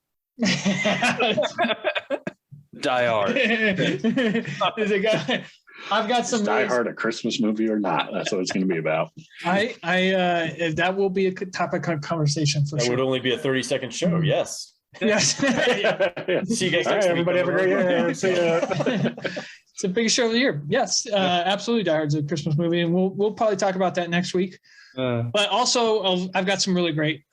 Die Hard. I've got some. Die Hard, a Christmas movie or not? That's what it's going to be about. That will be a good topic of conversation for sure. It would only be a 30-second show. Yes. Yes. Yeah. See you guys next week. Everybody have a great year. See ya. It's the biggest show of the year. Yes, absolutely. Die Hard's a Christmas movie, and we'll probably talk about that next week. But also, I've got some really great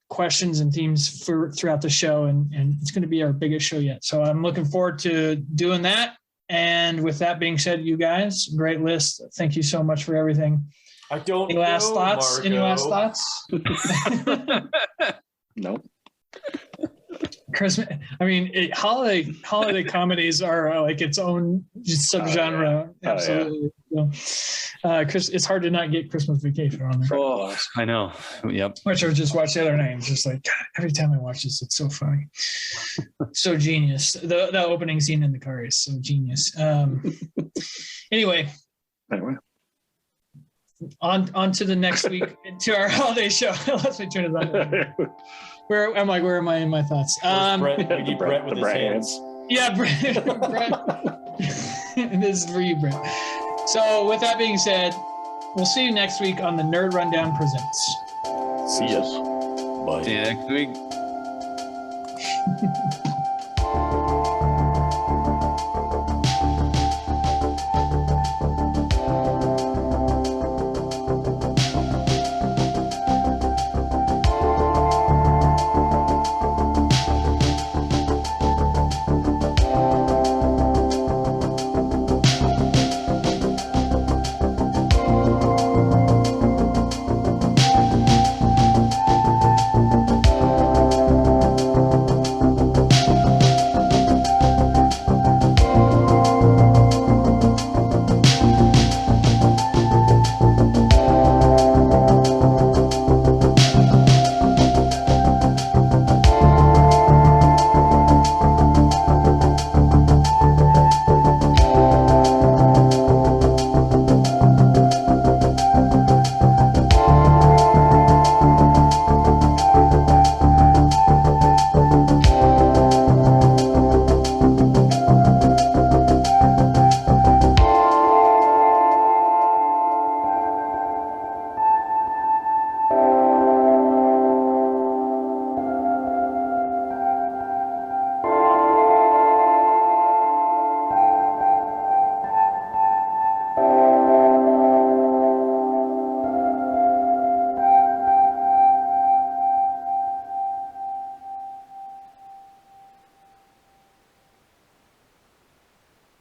questions and themes throughout the show, and it's going to be our biggest show yet. So I'm looking forward to doing that. And with that being said, you guys, great list. Thank you so much for everything. Any last thoughts? Any last thoughts? Nope. Christmas. I mean, holiday comedies are like its own subgenre. Absolutely. Chris, it's hard to not get Christmas Vacation on there. Oh, I know. Yep. Which I just watched the other night. It's just like, God, every time I watch this, it's so funny. So genius. The opening scene in the car is so genius. Anyway. On to the next week, to our holiday show. Let me turn it on. Where am I in my thoughts? Brett, we need Brett with his hands. Yeah, Brett. This is for you, Brett. So with that being said, we'll see you next week on the Nerd Rundown Presents. See ya. Bye. See you next week.